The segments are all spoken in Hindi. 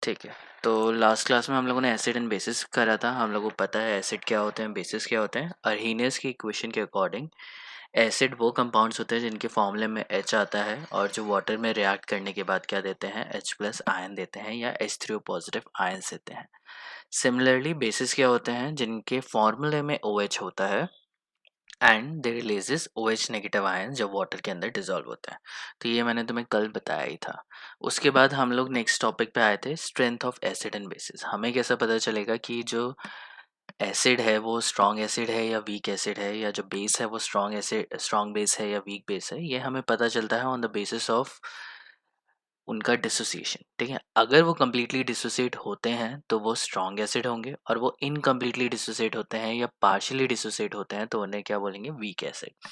ठीक है। तो लास्ट क्लास में हम लोगों ने एसिड एंड बेसिस करा था। हम लोगों को पता है एसिड क्या होते हैं, बेसिस क्या होते हैं। अर्हीनियस की इक्वेशन के अकॉर्डिंग एसिड वो कंपाउंड्स होते हैं जिनके फॉर्मूले में H आता है और जो वाटर में रिएक्ट करने के बाद क्या देते हैं, H प्लस आयन देते हैं या H3O पॉजिटिव आयन्स देते हैं। सिमिलरली बेसिस क्या होते हैं, जिनके फॉर्मूले में OH होता है and they releases OH negative ion जब वाटर के अंदर डिजोल्व होता है। तो ये मैंने तुम्हें कल बताया ही था। उसके बाद हम लोग नेक्स्ट टॉपिक पे आए थे, strength of acid and basis. हमें कैसे पता चलेगा कि जो एसिड है वो स्ट्रॉन्ग एसिड है या वीक एसिड है, या जो बेस है वो स्ट्रॉन्ग एसिड स्ट्रॉन्ग बेस है या वीक बेस है। ये हमें पता चलता है ऑन द बेसिस ऑफ उनका डिसोसिएशन। ठीक है, अगर वो कम्प्लीटली डिसोसिएट होते हैं तो वो स्ट्रॉन्ग एसिड होंगे, और वो इनकम्प्लीटली डिसोसिएट होते हैं या पार्शियली डिसोसिएट होते हैं तो उन्हें क्या बोलेंगे, weak acid.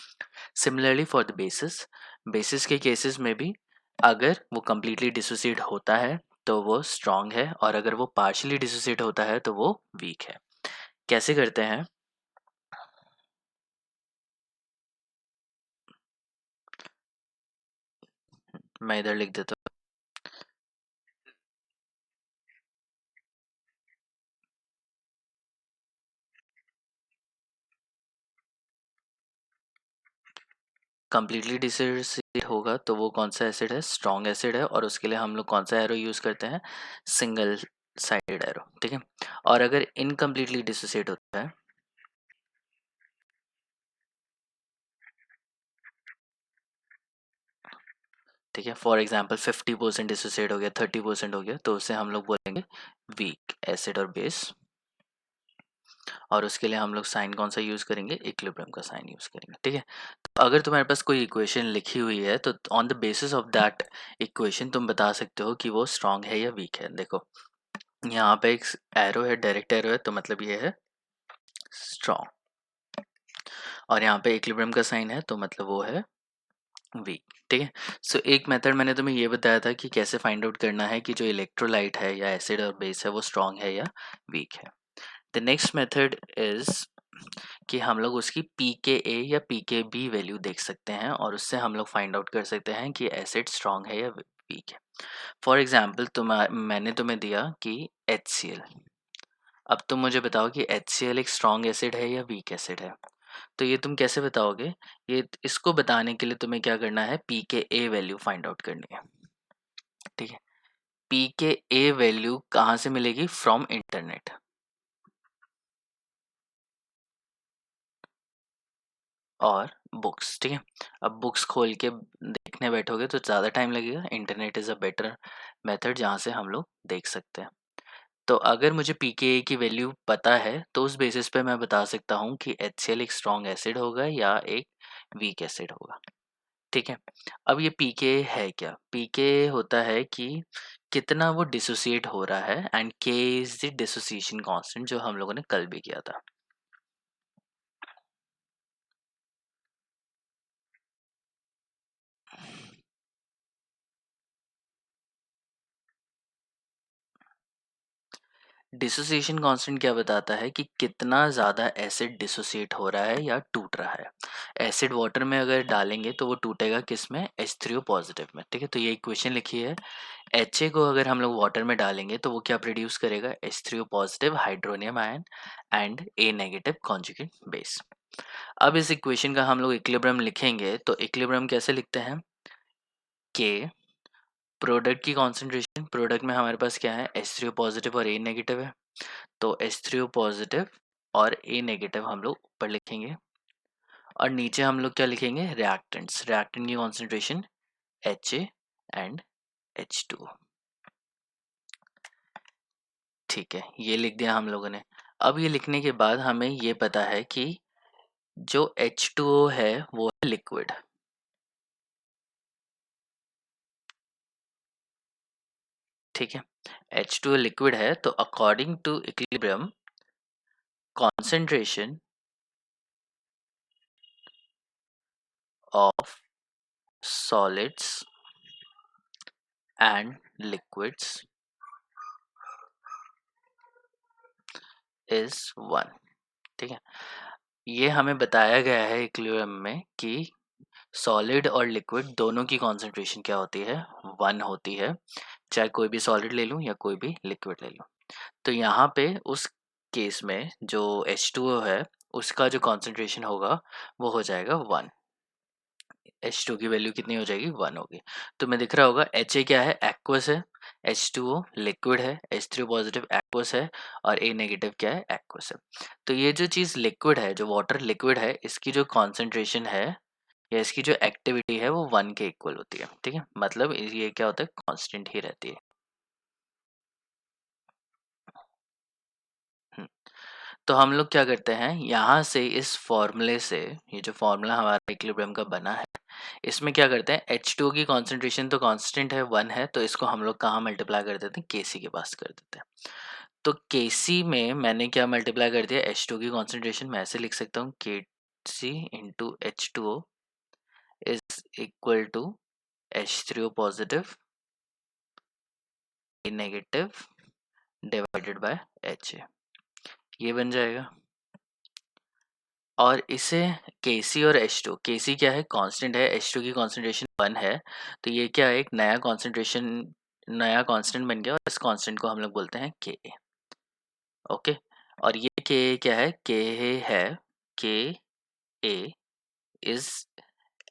Similarly for the basis, basis के केसेस में भी अगर वो कम्प्लीटली डिसोसिएट होता है तो वो स्ट्रॉन्ग है, और अगर वो पार्शियली डिसोसिएट होता है तो वो वीक है। कैसे करते हैं, मैं इधर लिख देता हूँ। कम्प्लीटली डिसोसिएट होगा तो वो कौन सा एसिड है, स्ट्रॉन्ग एसिड है, और उसके लिए हम लोग कौन सा एरो यूज़ करते हैं, सिंगल साइडेड एरो। ठीक है, और अगर इनकम्प्लीटली डिसोसिएट होता है, ठीक है, फॉर एग्जांपल 50% डिसोसिएट हो गया, 30% हो गया, तो उसे हम लोग बोलेंगे वीक एसिड और बेस। और उसके लिए हम लोग साइन कौन सा यूज़ करेंगे, इक्विलिब्रियम का साइन यूज़ करेंगे। ठीक है, तो अगर तुम्हारे पास कोई इक्वेशन लिखी हुई है तो on the basis of that equation तुम बता सकते हो कि वो स्ट्रॉन्ग है या वीक है। देखो यहाँ पे एक एरो है, डायरेक्ट एरो है, तो मतलब ये है स्ट्रॉन्ग, और यहाँ पे इक्विलिब्रियम का साइन है तो मतलब वो है वीक। ठीक है, सो एक मेथड मैंने तुम्हें ये बताया था कि कैसे फाइंड आउट करना है कि जो इलेक्ट्रोलाइट है या एसिड और बेस है वो स्ट्रॉन्ग है या वीक है। द नेक्स्ट मेथड इज कि हम लोग उसकी pKa या pKb वैल्यू देख सकते हैं, और उससे हम लोग फाइंड आउट कर सकते हैं कि एसिड स्ट्रॉन्ग है या वीक है। फॉर एग्जाम्पल मैंने तुम्हें दिया कि HCl। अब तुम मुझे बताओ कि HCl एक स्ट्रॉन्ग एसिड है या वीक एसिड है। तो ये तुम कैसे बताओगे, ये इसको बताने के लिए तुम्हें क्या करना है, pKa वैल्यू फाइंड आउट करनी है। ठीक है, pKa वैल्यू कहाँ से मिलेगी, फ्रॉम इंटरनेट और बुक्स। ठीक है, अब बुक्स खोल के देखने बैठोगे तो ज़्यादा टाइम लगेगा, internet is a better method जहाँ से हम लोग देख सकते हैं। तो अगर मुझे pKa की वैल्यू पता है तो उस बेसिस पे मैं बता सकता हूँ कि HCl एक स्ट्रॉन्ग एसिड होगा या एक वीक एसिड होगा। ठीक है, अब ये pKa है क्या, pKa होता है कि कितना वो डिसोसिएट हो रहा है, and K is the dissociation constant जो हम लोगों ने कल भी किया था। डिसोसिएशन कांस्टेंट क्या बताता है कि कितना ज़्यादा एसिड डिसोसिएट हो रहा है या टूट रहा है। एसिड वाटर में अगर डालेंगे तो वो टूटेगा किस में, H3O पॉजिटिव में। ठीक है, तो ये इक्वेशन लिखी है, Ha को अगर हम लोग वाटर में डालेंगे तो वो क्या प्रोड्यूस करेगा, H3O positive hydronium ion and A negative conjugate base. अब इस इक्वेशन का हम लोग इक्विलिब्रियम लिखेंगे तो इक्विलिब्रियम कैसे लिखते हैं, के प्रोडक्ट की कॉन्सेंट्रेशन, प्रोडक्ट में हमारे पास क्या है, H3O पॉजिटिव और A नेगेटिव है, तो H3O पॉजिटिव और A नेगेटिव हम लोग ऊपर लिखेंगे, और नीचे हम लोग क्या लिखेंगे, रिएक्टेंट्स, रिएक्टेंट की कॉन्सेंट्रेशन HA एंड H2O। ठीक है, ये लिख दिया हम लोगों ने। अब ये लिखने के बाद हमें ये पता है कि जो H2O है वो है लिक्विड। ठीक है, H2O लिक्विड है, तो according to equilibrium concentration of solids and liquids is 1। ठीक है, ये हमें बताया गया है इक्विलिब्रियम में कि सॉलिड और लिक्विड दोनों की कॉन्सेंट्रेशन क्या होती है, 1 होती है, चाहे कोई भी सॉलिड ले लूँ या कोई भी लिक्विड ले लूँ। तो यहाँ पे उस केस में जो H2O है उसका जो कॉन्सेंट्रेशन होगा वो हो जाएगा 1। H2 की वैल्यू कितनी हो जाएगी, 1 होगी। तो मैं दिख रहा होगा Ha क्या है, एक्वस है, H2O लिक्विड है, H3O पॉजिटिव एक्वस है और A नेगेटिव क्या है, एक्वस है। तो ये जो चीज़ लिक्विड है, जो वाटर लिक्विड है, इसकी जो कॉन्सेंट्रेशन है या इसकी जो एक्टिविटी है वो 1 के इक्वल होती है। ठीक है, मतलब ये क्या होता है, कांस्टेंट ही रहती है। हम्म, तो हम लोग क्या करते हैं, यहाँ से इस फॉर्मूले से, ये जो फॉर्मूला हमारा इक्विलिब्रियम का बना है, इसमें क्या करते हैं, H2 की कॉन्सेंट्रेशन तो कांस्टेंट है, 1 है, तो इसको हम लोग कहाँ मल्टीप्लाई कर देते हैं, Kc के पास कर देते हैं। तो Kc में मैंने क्या मल्टीप्लाई कर दिया, H2 की कॉन्सेंट्रेशन मैं ऐसे लिख सकता हूँ, Kc into H2O is equal to H3O positive A negative divided by Ha, ये बन जाएगा। और इसे Kc और H2, Kc क्या है, कांस्टेंट है, H2 की कॉन्सेंट्रेशन 1 है, तो ये क्या है, एक नया कॉन्सेंट्रेशन, नया कांस्टेंट बन गया और इस कांस्टेंट को हम लोग बोलते हैं Ka। ओके, और ये Ka क्या है, Ka है, Ka is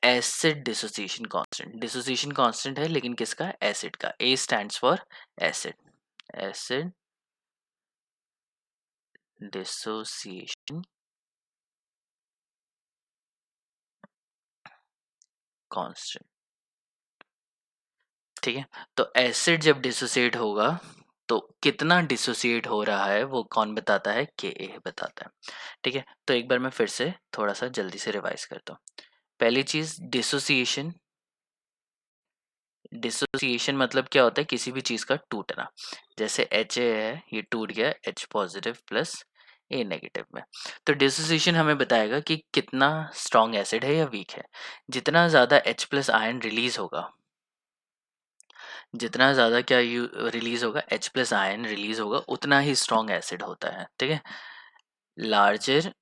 acid dissociation constant. Dissociation constant है लेकिन किसका, एसिड का। A stands for acid, acid dissociation constant. ठीक है, तो एसिड जब डिसोसिएट होगा तो कितना डिसोसिएट हो रहा है वो कौन बताता है, Ka बताता है। ठीक है, तो एक बार मैं फिर से थोड़ा सा जल्दी से रिवाइज करता हूँ। पहली चीज डिसोसिएशन, डिसोसिएशन मतलब क्या होता है, किसी भी चीज का टूटना। जैसे Ha है, ये टूट गया H positive plus A negative में। तो डिसोसिएशन हमें बताएगा कि कितना स्ट्रॉन्ग एसिड है या वीक है। जितना ज़्यादा H प्लस आयन रिलीज होगा, जितना ज़्यादा क्या रिलीज होगा, H प्लस आयन रिलीज होगा, उतना ही स्ट्रॉन्ग एसिड होता है। ठीक है, larger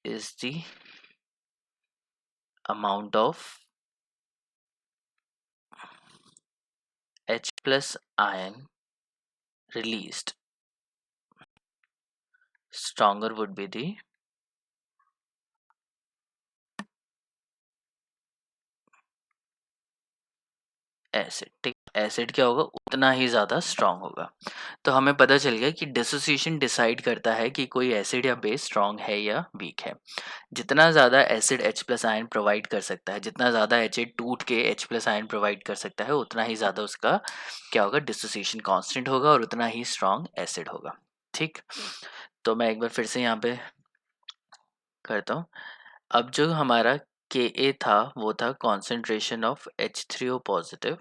is the amount of H plus ion released, stronger would be the acid. ठीक, एसिड क्या होगा, उतना ही ज़्यादा स्ट्रांग होगा। तो हमें पता चल गया कि डिसोसिएशन डिसाइड करता है कि कोई एसिड या बेस स्ट्रांग है या वीक है। जितना ज़्यादा acid H plus ion provide कर सकता है, जितना ज़्यादा HA टूट के H प्लस आयन प्रोवाइड कर सकता है, उतना ही ज़्यादा उसका क्या होगा, डिसोसिएशन कांस्टेंट होगा और उतना ही स्ट्रांग एसिड होगा। ठीक, तो मैं एक बार फिर से यहाँ पे करता हूँ। अब जो हमारा Ka था वो था concentration of H3O positive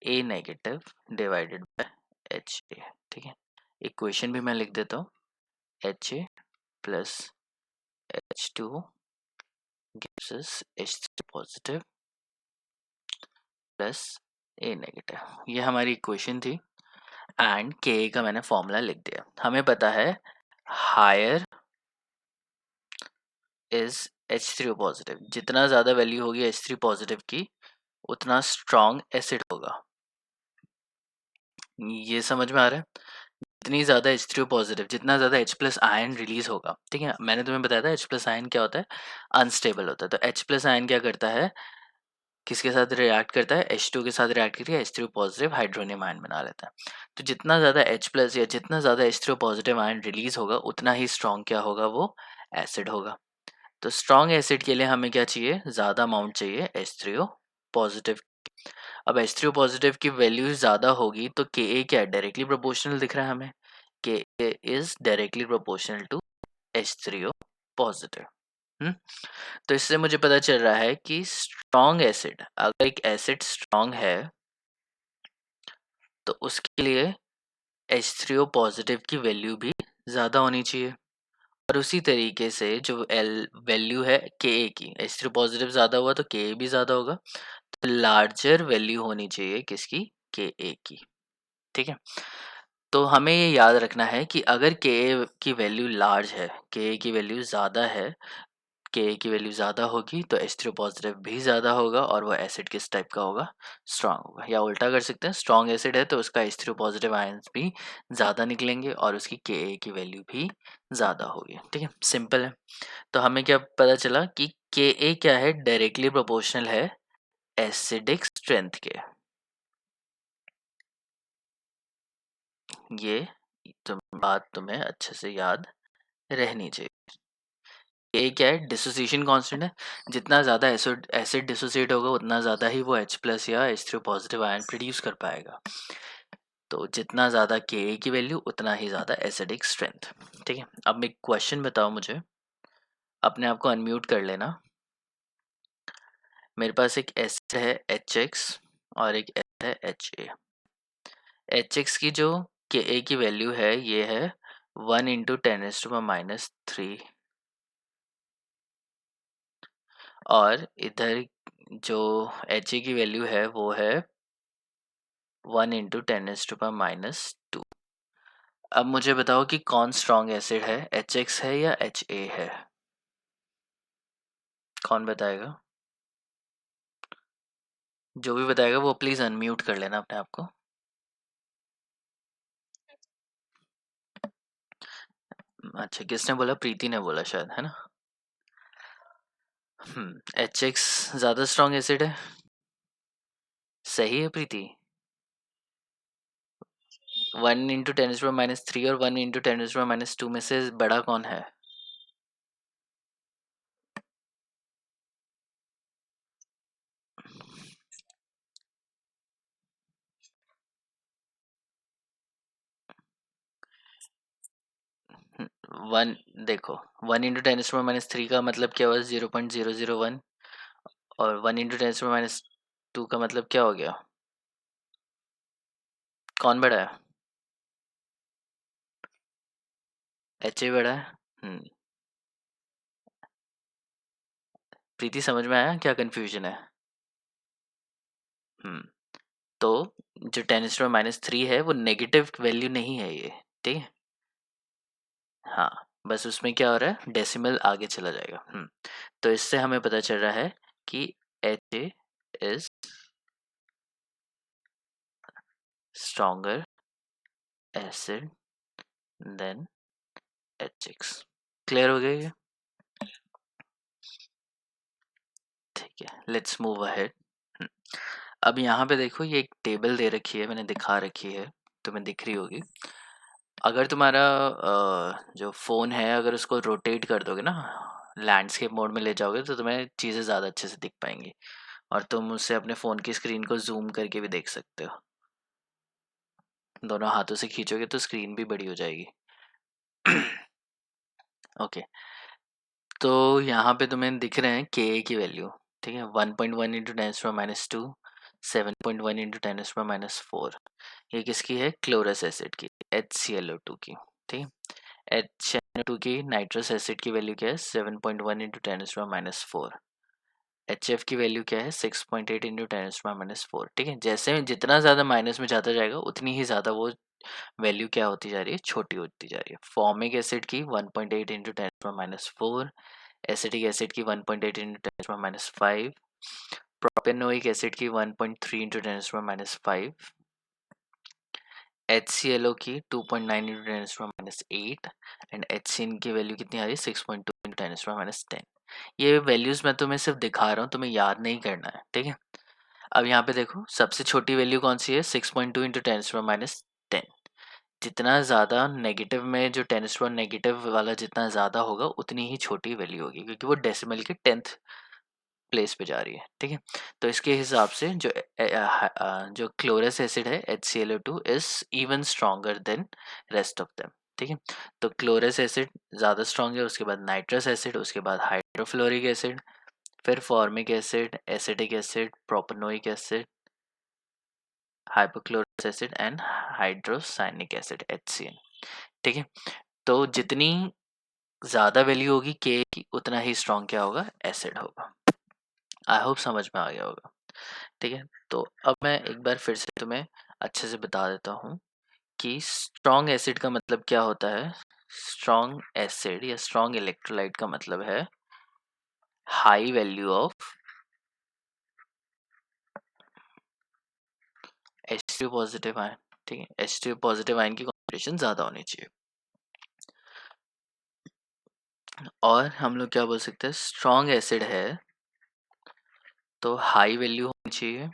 A negative divided by Ha। ठीक है, इक्वेशन भी मैं लिख देता हूँ, Ha plus H2O gives us H3 positive plus A negative. ये हमारी इक्वेशन थी एंड Ka का मैंने फॉर्मूला लिख दिया। हमें पता है हायर इज H3O पॉजिटिव, जितना ज़्यादा वैल्यू होगी H3 पॉजिटिव की उतना स्ट्रॉन्ग एसिड होगा। ये समझ में आ रहा है, जितनी ज़्यादा H3O पॉजिटिव, जितना ज़्यादा H प्लस आयन रिलीज होगा। ठीक है, मैंने तुम्हें बताया था H प्लस आयन क्या होता है, अनस्टेबल होता है। तो H प्लस आयन क्या करता है, किसके साथ रिएक्ट करता है, H2 के साथ रिएक्ट करके H3O पॉजिटिव हाइड्रोनियम आयन बना लेता है। तो जितना ज़्यादा H प्लस या जितना ज़्यादा H3O पॉजिटिव आयन रिलीज होगा उतना ही स्ट्रॉन्ग क्या होगा, वो एसिड होगा। तो स्ट्रॉन्ग एसिड के लिए हमें क्या चाहिए, ज़्यादा अमाउंट चाहिए H3O पॉजिटिव। अब H3O पॉजिटिव की वैल्यू ज़्यादा होगी तो Ka क्या है, डायरेक्टली प्रोपोर्शनल दिख रहा है हमें, Ka is directly proportional to H3O positive. तो इससे मुझे पता चल रहा है कि स्ट्रॉन्ग एसिड, अगर एक एसिड स्ट्रॉन्ग है तो उसके लिए H3O पॉजिटिव की वैल्यू भी ज़्यादा होनी चाहिए। और उसी तरीके से जो एल वैल्यू है Ka की, H3O पॉजिटिव ज़्यादा हुआ तो Ka भी ज़्यादा होगा, तो लार्जर वैल्यू होनी चाहिए किसकी, Ka की। ठीक है, तो हमें ये याद रखना है कि अगर के की वैल्यू लार्ज है, के की वैल्यू ज़्यादा है, के की वैल्यू ज़्यादा होगी तो H3O पॉजिटिव भी ज़्यादा होगा और वो एसिड किस टाइप का होगा, स्ट्रांग होगा। या उल्टा कर सकते हैं, स्ट्रांग एसिड है तो उसका H3O पॉजिटिव आयंस भी ज़्यादा निकलेंगे और उसकी के की वैल्यू भी ज़्यादा होगी। ठीक है, सिंपल है। तो हमें क्या पता चला कि के क्या है, डायरेक्टली प्रोपोर्शनल है एसिडिक स्ट्रेंथ के। ये बात तुम्हें अच्छे से याद रहनी चाहिए। ये क्या है, डिसोसिएशन कांस्टेंट है। जितना ज़्यादा एसिड एसिड डिसोसिएट होगा उतना ज़्यादा ही वो H प्लस या H3O पॉजिटिव आयन प्रोड्यूस कर पाएगा। तो जितना ज़्यादा के की वैल्यू उतना ही ज़्यादा एसिडिक स्ट्रेंथ। ठीक है, अब एक क्वेश्चन बताओ मुझे, अपने आप को अनम्यूट कर लेना। मेरे पास एक एसिड है HX और एक एसिड है HA। HX की जो के की वैल्यू है ये है 1 × 10⁻³ और इधर जो HA की वैल्यू है वो है 1 × 10⁻²। अब मुझे बताओ कि कौन स्ट्रॉन्ग एसिड है, HX है या HA है? कौन बताएगा? जो भी बताएगा वो प्लीज अनम्यूट कर लेना अपने आप को। अच्छा, किसने बोला? प्रीति ने बोला शायद, है ना? HX ज्यादा स्ट्रॉन्ग एसिड है, सही है प्रीति? 1 × 10⁻³ और 1 × 10⁻² में से बड़ा कौन है? वन देखो, 1 × 10⁻³ का मतलब क्या हुआ, 0.001 और 1 × 10⁻² का मतलब क्या हो गया? कौन बड़ा है? HA बड़ा है। प्रीति समझ में आया क्या कंफ्यूजन है? हम्म तो जो 10⁻³ है वो नेगेटिव वैल्यू नहीं है ये, ठीक है? हाँ, बस उसमें क्या हो रहा है, डेसिमल आगे चला जाएगा। तो इससे हमें पता चल रहा है कि HA is stronger acid than HX। Clear हो गया ये? ठीक है, लेट्स मूव अहेड। अब यहाँ पे देखो, ये एक टेबल दे रखी है, मैंने दिखा रखी है, तुम्हें दिख रही होगी। अगर तुम्हारा जो फ़ोन है अगर उसको रोटेट कर दोगे ना, लैंडस्केप मोड में ले जाओगे तो तुम्हें चीज़ें ज़्यादा अच्छे से दिख पाएंगी और तुम उससे अपने फ़ोन की स्क्रीन को जूम करके भी देख सकते हो। दोनों हाथों से खींचोगे तो स्क्रीन भी बड़ी हो जाएगी। ओके, तो यहाँ पे तुम्हें दिख रहे हैं के की वैल्यू, ठीक है? 1.1 × 10⁻², 7.1 × 10⁻⁴। ये किसकी है? क्लोरस एसिड की, HClO2 की। ठीक है, HNO2 की नाइट्रस एसिड की वैल्यू क्या है? 7.1 × 10⁻⁴। HF की वैल्यू क्या है? 6.8 × 10⁻⁴। ठीक है, जैसे जितना ज़्यादा माइनस में जाता जाएगा उतनी ही ज़्यादा वो वैल्यू क्या होती जा रही है? छोटी होती जा रही है। फॉर्मिक एसिड की 1.8 × 10⁻⁴, एसिटिक एसिड की 1.8 × 10⁻⁵, प्रोपेनोइक एसिड की 1.3 × 10⁻⁵, HClO की 2.9 × 10⁻8 एंड HCN की वैल्यू कितनी आ रही है? 6.2 × 10⁻10। ये वैल्यूज़ मैं तुम्हें सिर्फ दिखा रहा हूँ, तुम्हें याद नहीं करना है, ठीक है? अब यहाँ पे देखो, सबसे छोटी वैल्यू कौन सी है? 6.2 × 10⁻10। जितना ज़्यादा नेगेटिव में जो 10⁻, नेगेटिव वाला जितना ज़्यादा होगा उतनी ही छोटी वैल्यू होगी, क्योंकि वो डेसिमल के 10th प्लेस पे जा रही है, ठीक है? तो इसके हिसाब से जो क्लोरस एसिड है HClO2 is even stronger than rest of them, ठीक है? तो क्लोरस एसिड ज़्यादा स्ट्रॉन्ग है, उसके बाद नाइट्रस एसिड, उसके बाद हाइड्रोफ्लोरिक एसिड, फिर formic acid, acetic acid, propanoic acid, hypochlorous acid and hydrocyanic acid HCN। ठीक है, तो जितनी ज़्यादा वैल्यू होगी के की उतना ही स्ट्रॉन्ग क्या होगा? एसिड होगा। आई होप समझ में आ गया होगा। ठीक है, तो अब मैं एक बार फिर से तुम्हें अच्छे से बता देता हूँ कि स्ट्रॉन्ग एसिड का मतलब क्या होता है। स्ट्रॉन्ग एसिड या स्ट्रॉन्ग इलेक्ट्रोलाइट का मतलब है high value of H2 positive ion. ठीक है, H2 पॉजिटिव आयन की कॉन्सेंट्रेशन ज़्यादा होनी चाहिए। और हम लोग क्या बोल सकते हैं, स्ट्रॉन्ग एसिड है तो हाई वैल्यू होनी चाहिए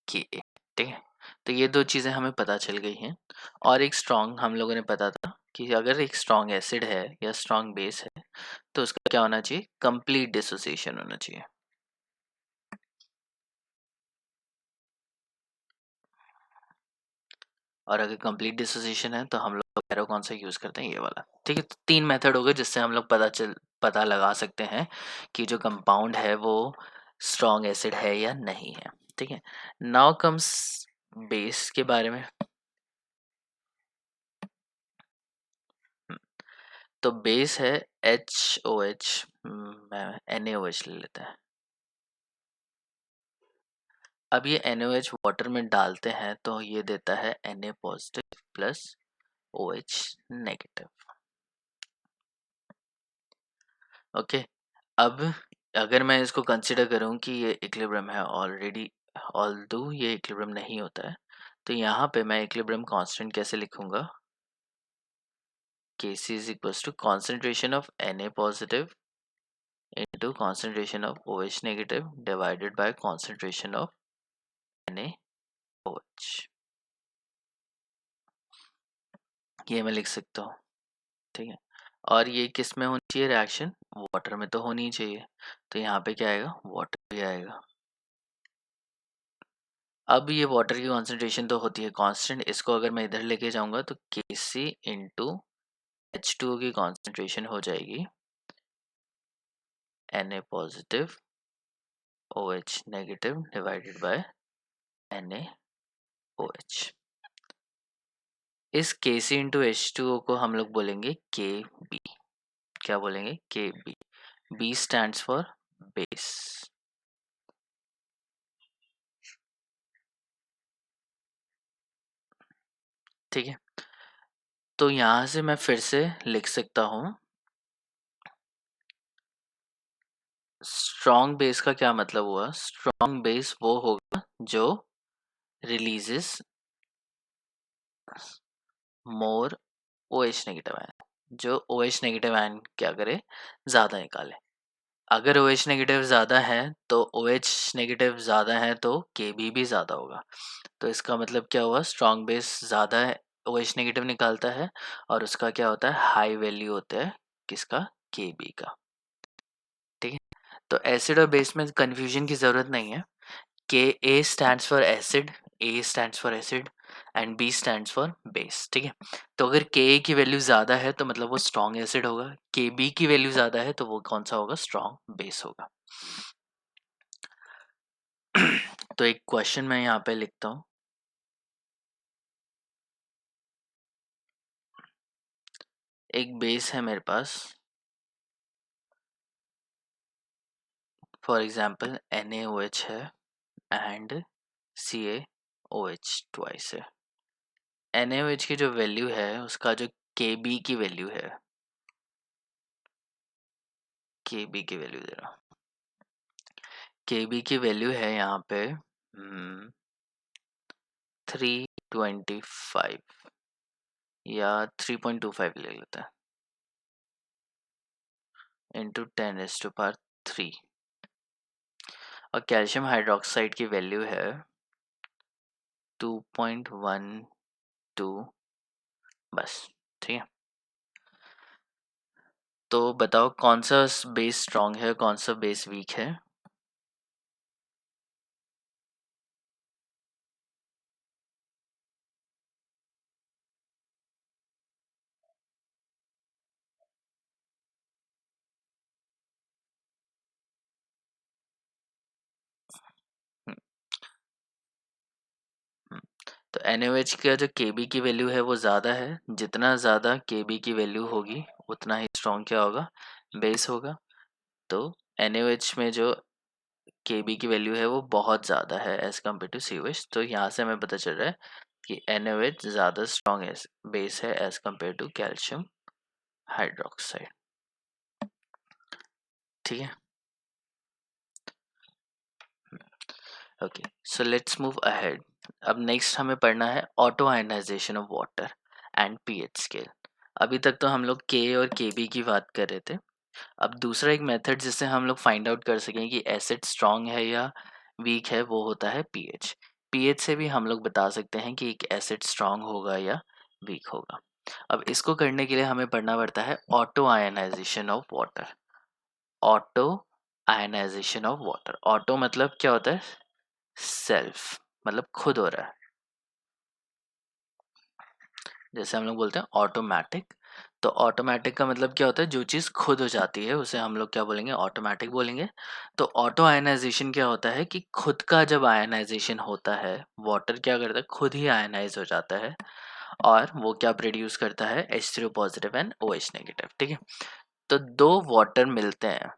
के। ठीक है, तो ये दो चीज़ें हमें पता चल गई हैं। और एक स्ट्रॉन्ग हम लोगों ने पता था कि अगर एक स्ट्रॉन्ग एसिड है या स्ट्रॉन्ग बेस है तो उसका क्या होना चाहिए, कंप्लीट डिसोसिएशन होना चाहिए। और अगर कंप्लीट डिसोसिएशन है तो हम लोग एरो कौन सा यूज़ करते हैं, ये वाला। ठीक है, तो 3 मेथड हो गए जिससे हम लोग पता लगा सकते हैं कि जो कंपाउंड है वो स्ट्रॉन्ग एसिड है या नहीं है। ठीक है, नाउ कम्स बेस के बारे में। तो बेस है HOH, NaOH ले लेते हैं। अब ये NaOH वाटर में डालते हैं तो ये देता है Na positive plus OH negative. Okay, अब अगर मैं इसको कंसिडर करूं कि ये इक्विलिब्रियम है ऑलरेडी, ऑल्दो ये इक्विलिब्रियम नहीं होता है, तो यहाँ पे मैं इक्विलिब्रियम कांस्टेंट कैसे लिखूंगा, Kc is equal to concentration of Na positive into concentration of OH negative divided by concentration of NaOH। ये मैं लिख सकता हूँ। ठीक है, और ये किस में होनी चाहिए रिएक्शन, वाटर में तो होनी ही चाहिए, तो यहाँ पे क्या आएगा, वाटर भी आएगा। अब ये वाटर की कॉन्सेंट्रेशन तो होती है कांस्टेंट, इसको अगर मैं इधर लेके जाऊंगा तो Kc इंटू H2O की कॉन्सेंट्रेशन हो जाएगी Na positive OH negative divided bye NaOH। इस Kc इंटू H2O को हम लोग बोलेंगे Kb। क्या बोलेंगे, Kb। B stands for base. ठीक है, तो यहाँ से मैं फिर से लिख सकता हूँ, स्ट्रॉन्ग बेस का क्या मतलब हुआ, स्ट्रॉन्ग बेस वो होगा जो रिलीजेस मोर OH नेगेटिव आयन, जो OH नेगेटिव आयन क्या करे, ज़्यादा निकाले। अगर OH नेगेटिव ज़्यादा है तो OH नेगेटिव ज़्यादा है तो Kb भी ज़्यादा होगा। तो इसका मतलब क्या हुआ, स्ट्रॉन्ग बेस ज़्यादा है OH नेगेटिव निकालता है और उसका क्या होता है, हाई वैल्यू होता है किसका, Kb का। ठीक है, तो एसिड और बेस में कंफ्यूजन की ज़रूरत नहीं है। A stands for acid, A stands for acid and B stands for base। ठीक है, तो अगर Ka की वैल्यू ज़्यादा है तो मतलब वो स्ट्रॉन्ग एसिड होगा, Kb की वैल्यू ज़्यादा है तो वो कौन सा होगा, स्ट्रॉन्ग बेस होगा। तो एक क्वेश्चन मैं यहाँ पे लिखता हूँ, एक बेस है मेरे पास, फॉर एग्जांपल NaOH है एंड CaOH ट्वाइस है। NaOH की जो वैल्यू है उसका जो Kb की वैल्यू है, Kb की वैल्यू दे रहा हूँ, Kb की वैल्यू है यहाँ पे 325 या 3.25 ले लेते हैं, इंटू 10⁻³ और कैल्शियम हाइड्रोक्साइड की वैल्यू है 2.12। बस, ठीक है, तो बताओ कौन सा बेस स्ट्रॉन्ग है, कौन सा बेस वीक है। हम्म, हम्म, तो NaOH का जो Kb की वैल्यू है वो ज़्यादा है, जितना ज़्यादा Kb की वैल्यू होगी उतना ही स्ट्रॉन्ग क्या होगा, बेस होगा। तो NaOH में जो Kb की वैल्यू है वो बहुत ज़्यादा है एज कम्पेयर टू COH। तो यहाँ से हमें पता चल रहा है कि NaOH ज़्यादा स्ट्रॉन्ग है बेस है as compared to calcium hydroxide. ठीक है, okay, so let's move ahead. अब नेक्स्ट हमें पढ़ना है auto ionization of water and pH scale. अभी तक तो हम लोग के और Kb की बात कर रहे थे। अब दूसरा एक मेथड जिससे हम लोग फाइंड आउट कर सकें कि एसिड स्ट्रॉन्ग है या वीक है वो होता है पीएच। पीएच से भी हम लोग बता सकते हैं कि एक एसिड स्ट्रॉन्ग होगा या वीक होगा। अब इसको करने के लिए हमें पढ़ना पड़ता है auto ionization of water. Auto ionization of water, auto मतलब क्या होता है? सेल्फ, मतलब खुद हो रहा है। जैसे हम लोग बोलते हैं ऑटोमेटिक, तो ऑटोमेटिक का मतलब क्या होता है? जो चीज़ खुद हो जाती है उसे हम लोग क्या बोलेंगे? ऑटोमेटिक बोलेंगे। तो ऑटो आयनाइजेशन क्या होता है कि खुद का जब आयनाइजेशन होता है, वाटर क्या करता है? खुद ही आयनाइज हो जाता है और वो क्या प्रोड्यूस करता है? H3O positive and OH negative. ठीक है, तो दो वाटर मिलते हैं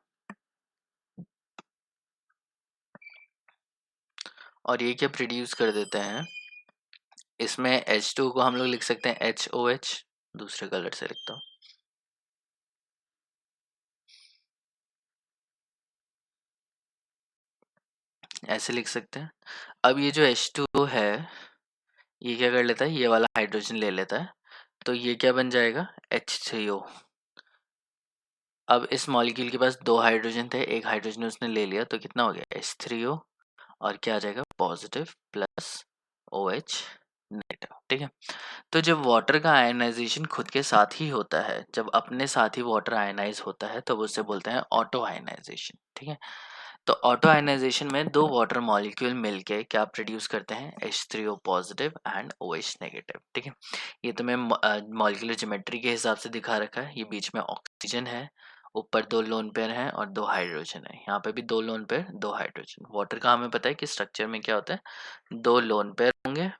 और ये क्या प्रोड्यूस कर देते हैं? इसमें H2 को हम लोग लिख सकते हैं HOH, दूसरे कलर से लिखता हूँ, ऐसे लिख सकते हैं। अब ये जो H2O है ये क्या कर लेता है? ये वाला हाइड्रोजन ले लेता है, तो ये क्या बन जाएगा? H3O। अब इस मॉलिक्यूल के पास दो हाइड्रोजन थे, एक हाइड्रोजन उसने ले लिया, तो कितना हो गया? H3O, और क्या आ जाएगा? Positive plus OH negative. ठीक है, तो जब वाटर का आयनाइजेशन खुद के साथ ही होता है, जब अपने साथ ही वाटर आयनाइज होता है, तब उसे बोलते हैं ऑटो आयनाइजेशन। ठीक है, तो ऑटो आयनाइजेशन में दो वाटर मॉलिक्यूल मिलके क्या प्रोड्यूस करते हैं? H3O positive and OH negative. ठीक है, ये तो मैं मॉलिक्यूलर ज्योमेट्री के हिसाब से दिखा रखा है। ये बीच में ऑक्सीजन है, ऊपर दो लोन पेयर हैं और दो हाइड्रोजन है। यहाँ पे भी दो लोन पेयर, दो हाइड्रोजन। वाटर का हमें पता है कि स्ट्रक्चर में क्या होता है? दो लोन पेयर होंगे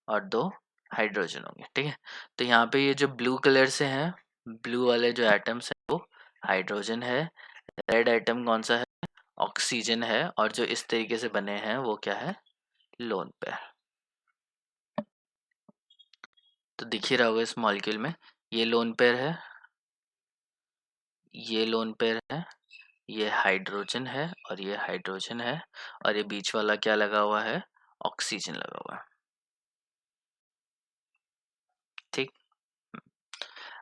और दो हाइड्रोजन होंगे। ठीक है, तो यहाँ पे ये जो ब्लू कलर से हैं, ब्लू वाले जो एटम्स हैं वो हाइड्रोजन है, रेड एटम कौन सा है? ऑक्सीजन है, और जो इस तरीके से बने हैं वो क्या है? Lone pair. तो दिख ही रहा होगा इस मॉलिक्यूल में, ये लोन पेयर है, ये लोन पेयर है, ये हाइड्रोजन है और ये हाइड्रोजन है, और ये बीच वाला क्या लगा हुआ है? ऑक्सीजन लगा हुआ है। ठीक,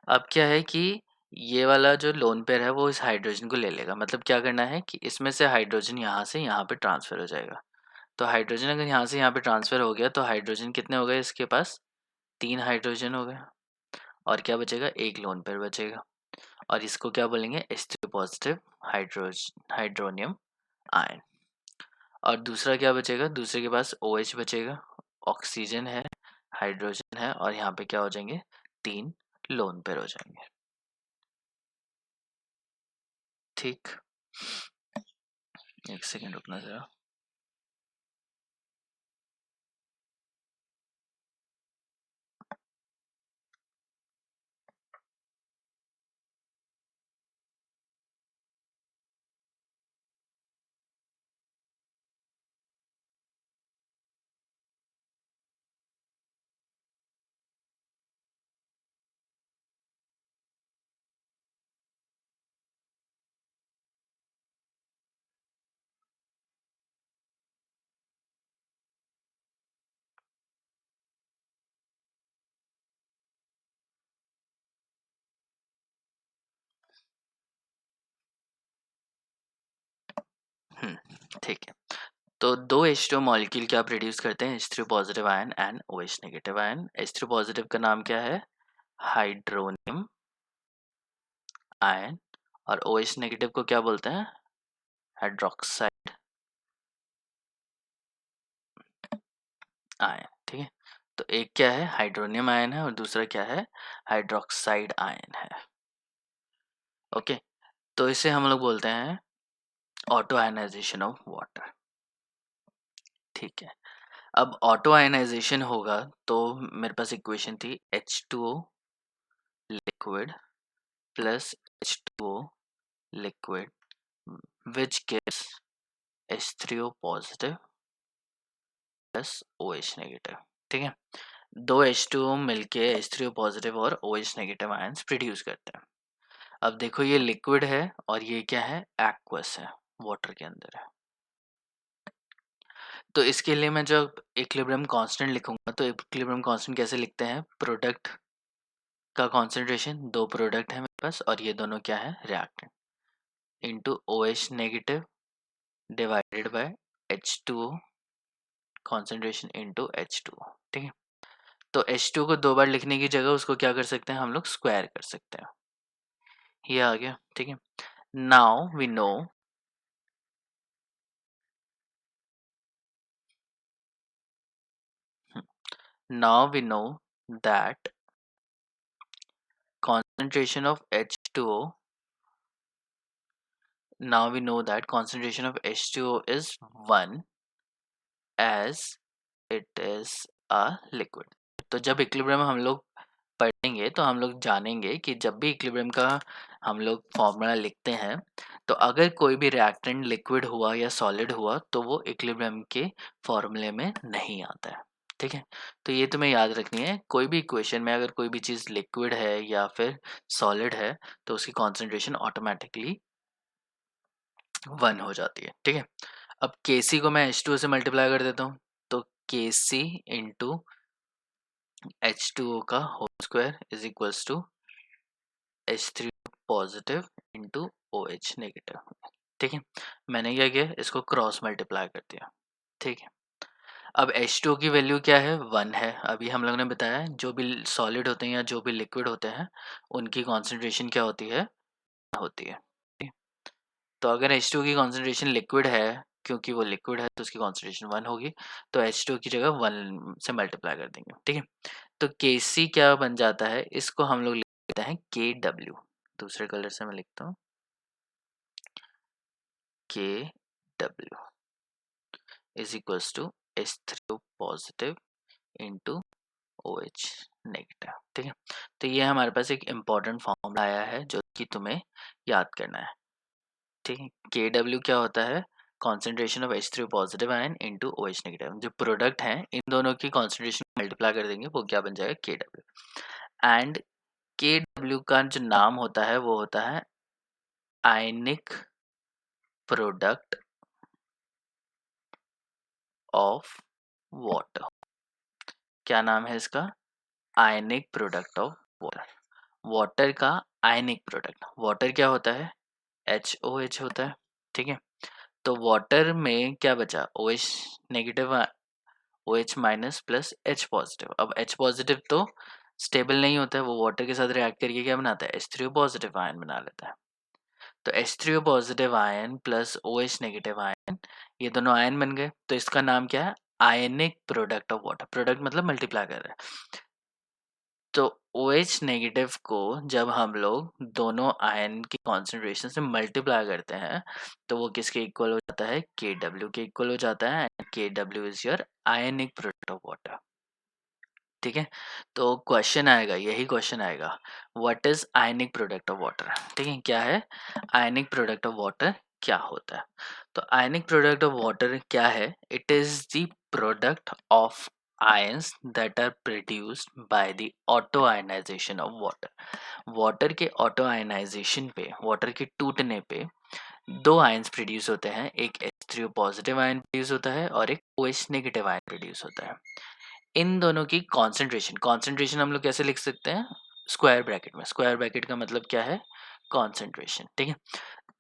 अब क्या है कि ये वाला जो लोन पेयर है वो इस हाइड्रोजन को ले लेगा। मतलब क्या करना है कि इसमें से हाइड्रोजन यहाँ से यहाँ पे ट्रांसफर हो जाएगा। तो हाइड्रोजन अगर यहाँ से यहाँ पे ट्रांसफर हो गया, तो हाइड्रोजन कितने हो गए इसके पास? 3 हाइड्रोजन हो गए, और क्या बचेगा? एक लोन पेयर बचेगा, और इसको क्या बोलेंगे? H3 positive hydronium ion. और दूसरा क्या बचेगा? दूसरे के पास OH बचेगा, ऑक्सीजन है, हाइड्रोजन है, और यहाँ पे क्या हो जाएंगे? 3 लोन पेयर हो जाएंगे। ठीक, एक सेकेंड रुकना जरा। ठीक है, तो दो H2 मॉलिक्यूल क्या प्रोड्यूस करते हैं? H3 positive ion and OH negative ion. H3 positive का नाम क्या है? हाइड्रोनियम आयन, और OH नेगेटिव को क्या बोलते हैं? Hydroxide ion. ठीक है, तो एक क्या है? हाइड्रोनियम आयन है, और दूसरा क्या है? हाइड्रोक्साइड आयन है। ओके, तो इसे हम लोग बोलते हैं ऑटो आयनाइजेशन ऑफ वाटर। ठीक है, अब ऑटो आयनाइजेशन होगा तो मेरे पास इक्वेशन थी H2O liquid plus H2O liquid, which gives H3O positive plus OH negative. ठीक है, दो H2O मिलके H3O पॉजिटिव और OH नेगेटिव आयंस प्रोड्यूस करते हैं। अब देखो ये लिक्विड है और ये क्या है, एक्वस है, वाटर के अंदर है। तो इसके लिए मैं जब इक्विलिब्रियम कांस्टेंट लिखूंगा तो इक्विलिब्रियम कांस्टेंट कैसे लिखते हैं, प्रोडक्ट का कॉन्सेंट्रेशन, दो प्रोडक्ट है मेरे पास और ये दोनों क्या है, reactant, into OH negative divided bye H2O concentration into H2O। ठीक है, तो H2O को दो बार लिखने की जगह उसको क्या कर सकते हैं हम लोग, स्क्वायर कर सकते हैं। ये आ गया। ठीक है, now we know now we know that concentration of H2O now we know that concentration of H2O is 1 as it is a liquid। तो जब इक्विलिब्रियम हम लोग पढ़ेंगे तो हम लोग जानेंगे कि जब भी इक्विलिब्रियम का हम लोग फॉर्मूला लिखते हैं तो अगर कोई भी रिएक्टेंट लिक्विड हुआ या सॉलिड हुआ तो वो इक्विलिब्रियम के फॉर्मूले में नहीं आता है। ठीक है, तो ये तुम्हें याद रखनी है, कोई भी इक्वेशन में अगर कोई भी चीज़ लिक्विड है या फिर सॉलिड है तो उसकी कॉन्सेंट्रेशन ऑटोमेटिकली 1 हो जाती है। ठीक है, अब Kc को मैं H2O से मल्टीप्लाई कर देता हूँ तो Kc इंटू H2O का whole square is equals to H3O positive into OH negative. ठीक है, मैंने क्या किया, इसको क्रॉस मल्टीप्लाई कर दिया। ठीक है, अब H2O की वैल्यू क्या है, 1 है। अभी हम लोग ने बताया जो भी सॉलिड होते हैं या जो भी लिक्विड होते हैं उनकी कॉन्सेंट्रेशन क्या होती है, होती है। ठीक? तो अगर H2O की कॉन्सेंट्रेशन लिक्विड है, क्योंकि वो लिक्विड है तो उसकी कॉन्सेंट्रेशन 1 होगी, तो H2O की जगह 1 से मल्टीप्लाई कर देंगे। ठीक है, तो Kc क्या बन जाता है, इसको हम लोग लिखते हैं Kw। दूसरे कलर से मैं लिखता हूँ Kw is equals to H3O positive into OH negative. ठीक है, तो ये हमारे पास एक इम्पॉर्टेंट फॉर्मूला आया है जो कि तुम्हें याद करना है। ठीक है, Kw क्या होता है, concentration of H3O positive ion into OH negative. जो प्रोडक्ट हैं इन दोनों की कॉन्सेंट्रेशन मल्टीप्लाई कर देंगे वो क्या बन जाएगा, Kw। एंड Kw का जो नाम होता है वो होता है आयनिक प्रोडक्ट ऑफ वाटर। क्या नाम है इसका, ionic product of water. Water का आयनिक प्रोडक्ट, वाटर क्या होता है, HOH होता है। ठीक है, तो वाटर में क्या बचा, OH negative, OH minus plus H positive. अब H पॉजिटिव तो स्टेबल नहीं होता है, वो वाटर के साथ रिएक्ट करके क्या बनाता है, H3O पॉजिटिव आयन बना लेता है। तो H3O positive ion plus OH negative ion, ये दोनों आयन बन गए, तो इसका नाम क्या है, ionic product of water. Product मतलब मल्टीप्लाई कर रहे हैं। तो OH नेगेटिव को जब हम लोग दोनों आयन की कॉन्सेंट्रेशन से मल्टीप्लाई करते हैं तो वो किसके इक्वल हो जाता है, Kw के इक्वल हो जाता है। And Kw is your ionic product of water. ठीक है, तो क्वेश्चन आएगा, यही क्वेश्चन आएगा, what is ionic product of water. ठीक है, क्या है आयनिक प्रोडक्ट ऑफ वाटर, क्या होता है। तो आयनिक प्रोडक्ट ऑफ वाटर क्या है, it is the product of ions that are produced by the auto ionization of water. Water के ऑटो आयनाइजेशन पे, वाटर के टूटने पे दो आयंस प्रोड्यूस होते हैं, एक H3O पॉजिटिव आयन प्रोड्यूस होता है और एक OH नेगेटिव आयन प्रोड्यूस होता है। इन दोनों की कॉन्सेंट्रेशन, कॉन्सेंट्रेशन हम लोग कैसे लिख सकते हैं, स्क्वायर ब्रैकेट में। स्क्वायर ब्रैकेट का मतलब क्या है, कॉन्सेंट्रेशन। ठीक है,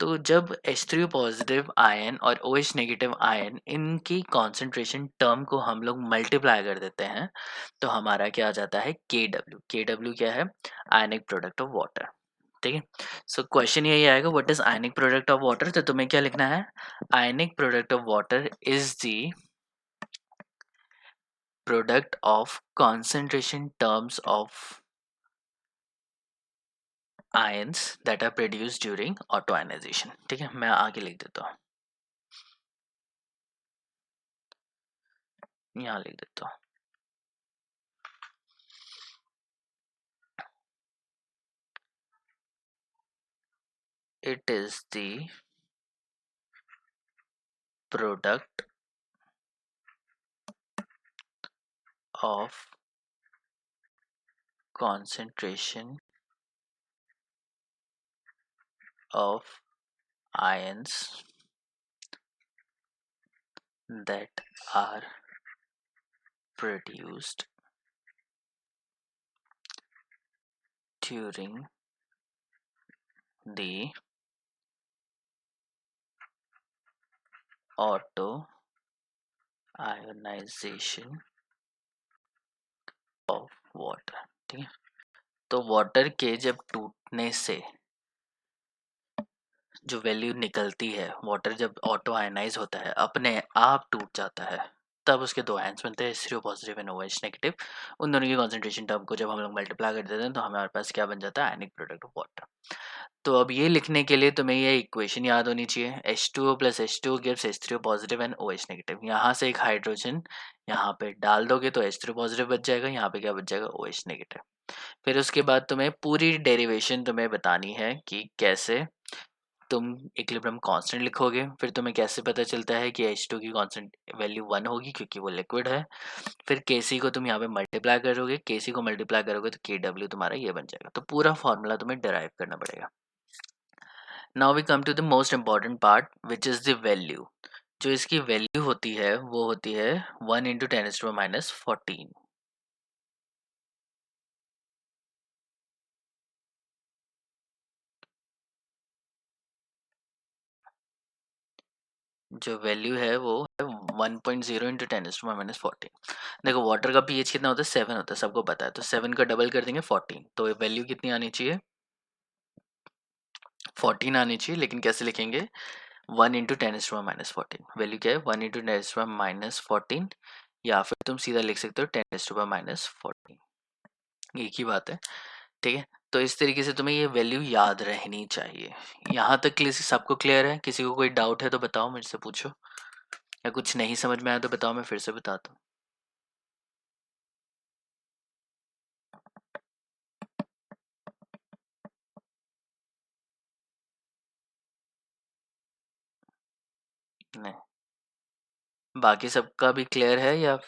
तो जब H3O पॉजिटिव आयन और OH नेगेटिव आयन इनकी कॉन्सेंट्रेशन टर्म को हम लोग मल्टीप्लाई कर देते हैं तो हमारा क्या आ जाता है, Kw। Kw क्या है, आयनिक प्रोडक्ट ऑफ वाटर। ठीक है, सो क्वेश्चन यही आएगा, what is ionic product of water. तो तुम्हें क्या लिखना है, ionic product of water is the product of concentration terms of ions that are produced during autoionization। ठीक है, मैं आगे लिख देता हूँ, यहाँ लिख देता हूँ, it is the product of concentration of ions that are produced during the auto ionization of water। ठीक है, तो वाटर के जब टूटने से जो वैल्यू निकलती है, वाटर जब ऑटो आयनाइज होता है अपने आप टूट जाता है, तब उसके दो आयंस बनते हैं, H3O positive and OH negative. उन दोनों की कॉन्सेंट्रेशन टर्म को जब हम लोग मल्टीप्लाई कर देते हैं तो हमारे पास क्या बन जाता है, आयनिक प्रोडक्ट ऑफ वाटर। तो अब ये लिखने के लिए तुम्हें ये इक्वेशन याद होनी चाहिए, H2O plus H2O gives H3O positive and OH negative. यहाँ से एक हाइड्रोजन यहाँ पे डाल दोगे तो H3O पॉजिटिव बच जाएगा, यहाँ पे क्या बच जाएगा, OH नेगेटिव। फिर उसके बाद तुम्हें पूरी डेरिवेशन तुम्हें बतानी है कि कैसे तुम इक्विलिब्रियम कांस्टेंट लिखोगे। फिर तुम्हें कैसे पता चलता है कि H2 की कांस्टेंट वैल्यू 1 होगी क्योंकि वो लिक्विड है। फिर Kc को तुम यहाँ पे मल्टीप्लाई करोगे, Kc को मल्टीप्लाई करोगे तो Kw तुम्हारा ये बन जाएगा। तो पूरा फॉर्मूला तुम्हें डिराइव करना पड़ेगा। Now we come to the most important part which is the value. जो इसकी वैल्यू होती है वो होती है 1 इंटू 10⁻⁻14। जो वैल्यू है वो है 1.0 इंटू 10⁻⁻14। देखो वाटर का pH कितना होता है, 7 होता है, सबको पता है। तो 7 का डबल कर देंगे 14, तो वैल्यू कितनी आनी चाहिए, 14 आनी चाहिए। लेकिन कैसे लिखेंगे, 1 इंटू 10⁻⁻14। वैल्यू क्या है, 1 इंटू 10⁻14, या फिर तुम सीधा लिख सकते हो 10⁻14, एक ही बात है। ठीक है, तो इस तरीके से तुम्हें ये वैल्यू याद रहनी चाहिए। यहाँ तक सबको क्लियर है? किसी को कोई डाउट है तो बताओ, मेरे से पूछो, या कुछ नहीं समझ में आया तो बताओ, मैं फिर से बताता हूँ। नहीं, बाकी सबका भी क्लियर है या?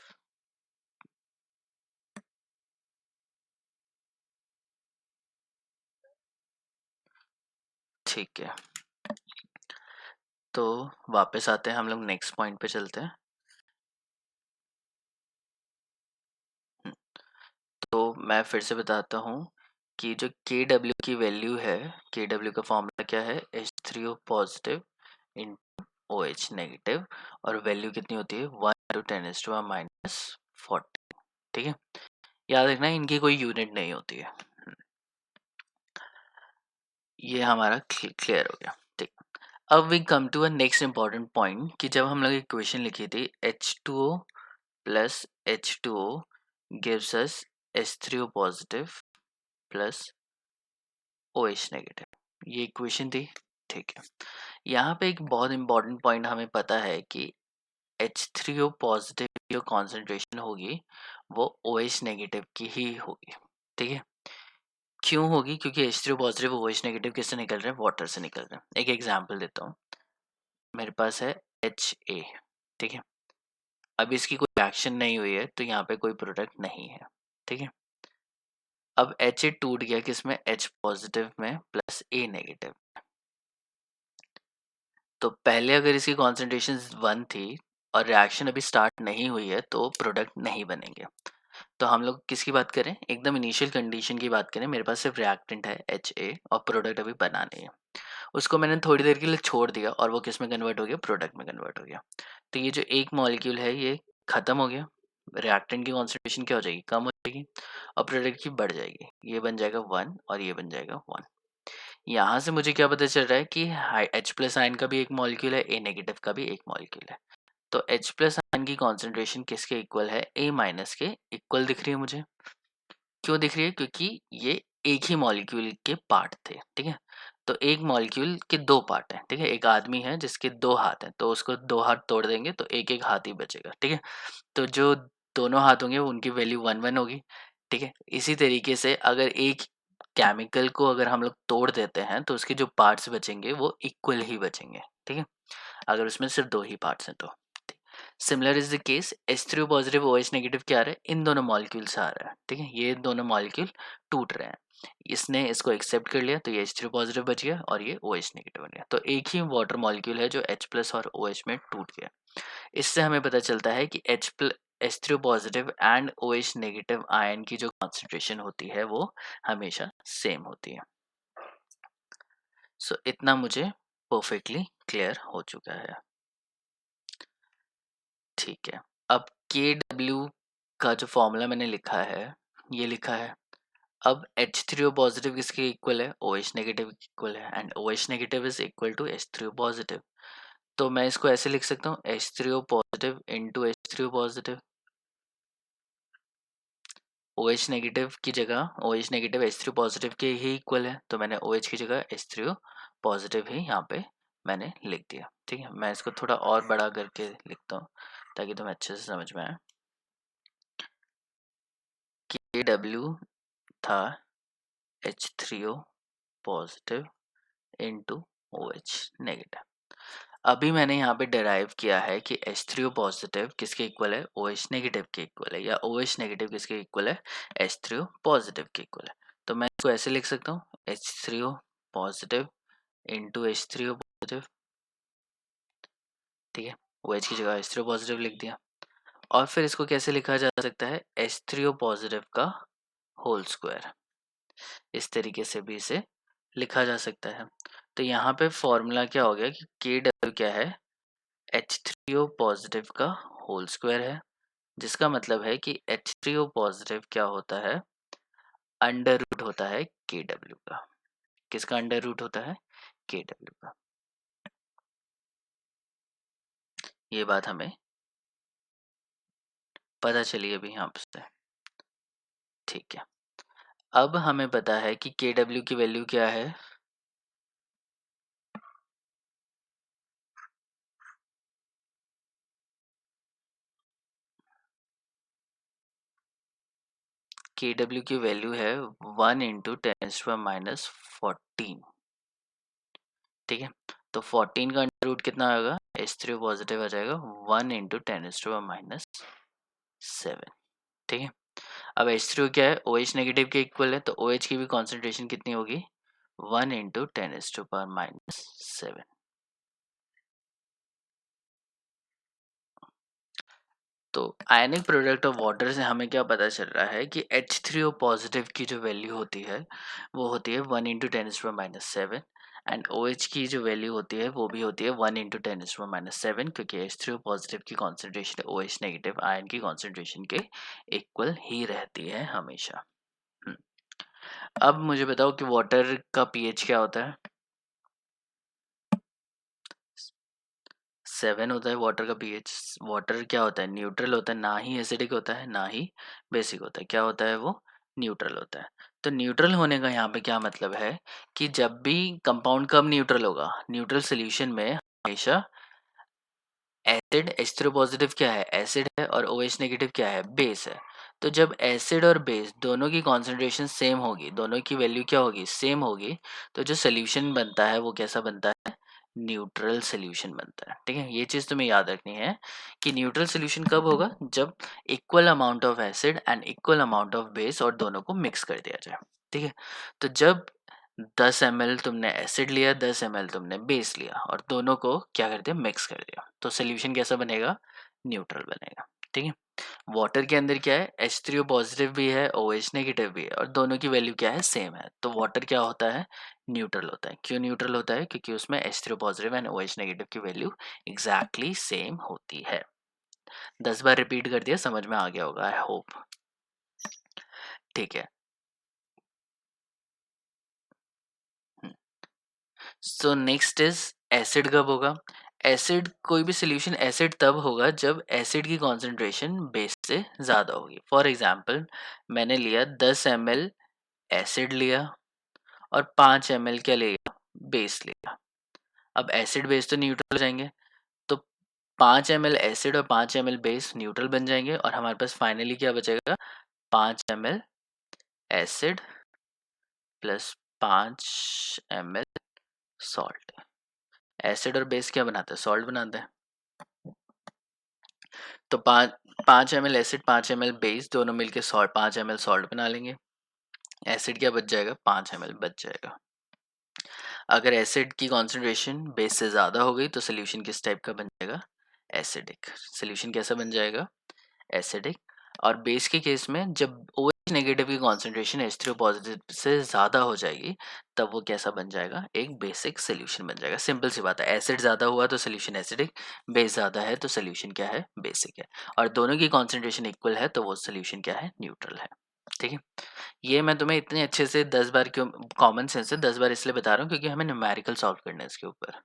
ठीक है, तो वापस आते हैं हम लोग, नेक्स्ट पॉइंट पे चलते हैं। तो मैं फिर से बताता हूँ कि जो Kw की वैल्यू है, Kw का फॉर्मूला क्या है, H3O positive in OH negative, और वैल्यू कितनी होती है, 1 इंटू 10⁻⁻14। ठीक है, याद रखना इनकी कोई यूनिट नहीं होती है। ये हमारा क्लियर हो गया। ठीक, अब we come to a next important point कि जब हम लोग इक्वेशन लिखी थी H2O plus H2O gives us H3O positive plus OH negative, ये इक्वेशन थी। ठीक है, यहाँ पे एक बहुत इंपॉर्टेंट पॉइंट हमें पता है कि H3O पॉजिटिव की जो कॉन्सेंट्रेशन होगी वो OH नेगेटिव की ही होगी। ठीक है, क्यों होगी, क्योंकि H3O पॉजिटिव OH नेगेटिव किससे निकल रहे हैं, वाटर से निकल रहे हैं। एक एग्जांपल देता हूँ, मेरे पास है HA। ठीक है, अब इसकी कोई रिएक्शन नहीं हुई है तो यहाँ पे कोई प्रोडक्ट नहीं है। ठीक है, अब HA टूट गया किसमें, H पॉजिटिव में प्लस A नेगेटिव। तो पहले अगर इसकी कॉन्सेंट्रेशन 1 थी और रिएक्शन अभी स्टार्ट नहीं हुई है तो प्रोडक्ट नहीं बनेंगे। तो हम लोग किसकी बात करें, एकदम इनिशियल कंडीशन की बात करें, मेरे पास सिर्फ रिएक्टेंट है HA और प्रोडक्ट अभी बना नहीं है, उसको मैंने थोड़ी देर के लिए छोड़ दिया और वो किस में कन्वर्ट हो गया, प्रोडक्ट में कन्वर्ट हो गया। तो ये जो एक मॉलिक्यूल है ये खत्म हो गया, रिएक्टेंट की कॉन्सेंट्रेशन क्या हो जाएगी, कम हो जाएगी, और प्रोडक्ट की बढ़ जाएगी, ये बन जाएगा 1 और ये बन जाएगा 1। यहाँ से मुझे क्या पता चल रहा है कि H प्लस आयन का भी एक मॉलिक्यूल है, A नेगेटिव का भी एक मॉलिक्यूल है। तो H प्लस आयन की कॉन्सेंट्रेशन किसके इक्वल है, A माइनस के इक्वल दिख रही है मुझे। क्यों दिख रही है, क्योंकि ये एक ही मॉलिक्यूल के पार्ट थे। ठीक है, तो एक मॉलिक्यूल के दो पार्ट हैं। ठीक है, एक आदमी है जिसके दो हाथ हैं, तो उसको दो हाथ तोड़ देंगे तो एक एक हाथ ही बचेगा। ठीक है, तो जो दोनों हाथ होंगे उनकी वैल्यू 1 1 होगी। ठीक है, इसी तरीके से अगर एक केमिकल को अगर हम लोग तोड़ देते हैं तो उसके जो पार्ट्स बचेंगे वो इक्वल ही बचेंगे, ठीक है, अगर उसमें सिर्फ 2 ही पार्ट्स हैं तो। Similar is the case H3O positive OH negative क्या आ रहा है, इन दोनों मॉलिक्यूल से आ रहा है, ठीक है, ये दोनों मॉलिक्यूल टूट रहे हैं, इसने इसको एक्सेप्ट कर लिया तो ये H3O पॉजिटिव बच गया और ये OH नेगेटिव बन गया, तो एक ही वाटर मॉलिक्यूल है जो H प्लस और OH में टूट गया। इससे हमें पता चलता है कि H3O positive and OH negative ion की जो कॉन्सेंट्रेशन होती है वो हमेशा सेम होती है। सो इतना मुझे परफेक्टली क्लियर हो चुका है, ठीक है। अब KW का जो फॉर्मूला मैंने लिखा है ये लिखा है। अब H3O पॉजिटिव किसके इक्वल है, OH नेगेटिव इक्वल है, and OH negative is equal to H3O positive, तो मैं इसको ऐसे लिख सकता हूँ H3O positive into H3O positive, OH negative की जगह OH नेगेटिव H3O पॉजिटिव के ही इक्वल है, तो मैंने OH की जगह H3O पॉजिटिव ही यहाँ पे मैंने लिख दिया, ठीक है। मैं इसको थोड़ा और बड़ा करके लिखता हूँ ताकि तुम्हें अच्छे से समझ में आए। KW था H3O positive into OH negative. अभी मैंने यहाँ पे डिराइव किया है कि H3O पॉजिटिव किसके इक्वल है, OH नेगेटिव के इक्वल है, या OH नेगेटिव किसके इक्वल है, H3O पॉजिटिव के इक्वल है, तो मैं इसको ऐसे लिख सकता हूँ H3O positive into H3O positive, ठीक है, OH की जगह H3O पॉजिटिव लिख दिया। और फिर इसको कैसे लिखा जा सकता है, H3O पॉजिटिव का होल स्क्वायर, इस तरीके से भी इसे लिखा जा सकता है। तो यहाँ पे फॉर्मूला क्या हो गया कि KW क्या है, H3O पॉजिटिव का होल स्क्वायर है, जिसका मतलब है कि H3O पॉजिटिव क्या होता है, अंडर रूट होता है KW का। किसका अंडर रूट होता है, KW का। ये बात हमें पता चली अभी यहाँ से, ठीक है। अब हमें पता है कि KW की वैल्यू क्या है, KW की वैल्यू है 1 इंटू 10⁻⁻14, ठीक है। तो 14 का अंडर रूट कितना होगा, H3O पॉजिटिव आ जाएगा 1 इंटू 10⁻⁷, ठीक है। अब H3O क्या है, OH नेगेटिव के इक्वल है, तो OH की भी कॉन्सेंट्रेशन कितनी होगी, 1 इंटू 10⁻⁷। तो आयनिक प्रोडक्ट ऑफ वाटर से हमें क्या पता चल रहा है कि H3O पॉजिटिव की जो वैल्यू होती है वो होती है 1 इंटू 10⁻⁷, एंड OH की जो वैल्यू होती है वो भी होती है 1 इंटू 10⁻⁷, क्योंकि H3O पॉजिटिव की कॉन्सेंट्रेशन OH नेगेटिव आयन की कॉन्सेंट्रेशन के इक्वल ही रहती है हमेशा। अब मुझे बताओ कि वाटर का पीएच क्या होता है, 7 होता है वाटर का पीएच। वाटर क्या होता है, न्यूट्रल होता है, ना ही एसिडिक होता है ना ही बेसिक होता है, क्या होता है वो, न्यूट्रल होता है। तो न्यूट्रल होने का यहाँ पे क्या मतलब है कि जब भी कंपाउंड कब न्यूट्रल होगा, न्यूट्रल सोल्यूशन में हमेशा एसिड H3O पॉजिटिव क्या है, एसिड है, और OH नेगेटिव क्या है, बेस है। तो जब एसिड और बेस दोनों की कॉन्सेंट्रेशन सेम होगी, दोनों की वैल्यू क्या होगी, सेम होगी, तो जो सोल्यूशन बनता है वो कैसा बनता है, न्यूट्रल सोल्यूशन बनता है, ठीक है। ये चीज़ तुम्हें याद रखनी है कि न्यूट्रल सोल्यूशन कब होगा, जब equal amount of acid and equal amount of base और दोनों को मिक्स कर दिया जाए, ठीक है। तो जब 10 ml तुमने एसिड लिया, 10 ml तुमने बेस लिया, और दोनों को क्या कर दिया, मिक्स कर दिया, तो सोल्यूशन कैसा बनेगा, न्यूट्रल बनेगा, ठीक है। वाटर के अंदर क्या है, H3O पॉजिटिव भी है, OH नेगेटिव भी है, और दोनों की वैल्यू क्या है, सेम है, तो वाटर क्या होता है, न्यूट्रल होता है। क्यों न्यूट्रल होता है, क्योंकि उसमें H3O positive and OH negative की वैल्यू एग्जैक्टली सेम होती है। 10 बार रिपीट कर दिया, समझ में आ गया होगा, आई होप, ठीक है। सो नेक्स्ट इज एसिड कब होगा, एसिड, कोई भी सोल्यूशन एसिड तब होगा जब एसिड की कॉन्सेंट्रेशन बेस से ज़्यादा होगी। फॉर एग्जांपल मैंने लिया 10 ml एसिड लिया और 5 ml क्या लिया, बेस लिया। अब एसिड बेस तो न्यूट्रल हो जाएंगे, तो 5 ml एसिड और 5 ml बेस न्यूट्रल बन जाएंगे, और हमारे पास फाइनली क्या बचेगा, 5 ml acid plus 5 ml salt. Acid और बेस क्या बनाता है? सॉल्ट बनाता है। तो 5 ml एसिड 5 ml बेस दोनों मिलके सॉल्ट 5 ml सॉल्ट बना लेंगे। एसिड क्या बच जाएगा? 5 ml बच जाएगा। अगर एसिड की कॉन्सेंट्रेशन बेस से ज़्यादा हो गई तो सोल्यूशन किस टाइप का बन जाएगा? एसिडिक। सोल्यूशन कैसा बन जाएगा? एसिडिक। और बेस के केस में जब OH नेगेटिव की कॉन्सेंट्रेशन H3O पॉजिटिव से ज़्यादा हो जाएगी तब वो कैसा बन जाएगा? एक बेसिक सोल्यूशन बन जाएगा। सिंपल सी बात है, एसिड ज़्यादा हुआ तो सोल्यूशन एसिडिक, बेस ज़्यादा है तो सोल्यूशन क्या है? बेसिक है। और दोनों की कॉन्सेंट्रेशन इक्वल है तो वो सोल्यूशन क्या है? न्यूट्रल है। ठीक है, ये मैं तुम्हें इतने अच्छे से 10 बार क्यों, कॉमन सेंस से 10 बार इसलिए बता रहा हूँ क्योंकि हमें न्यूमेरिकल सॉल्व करना है इसके ऊपर।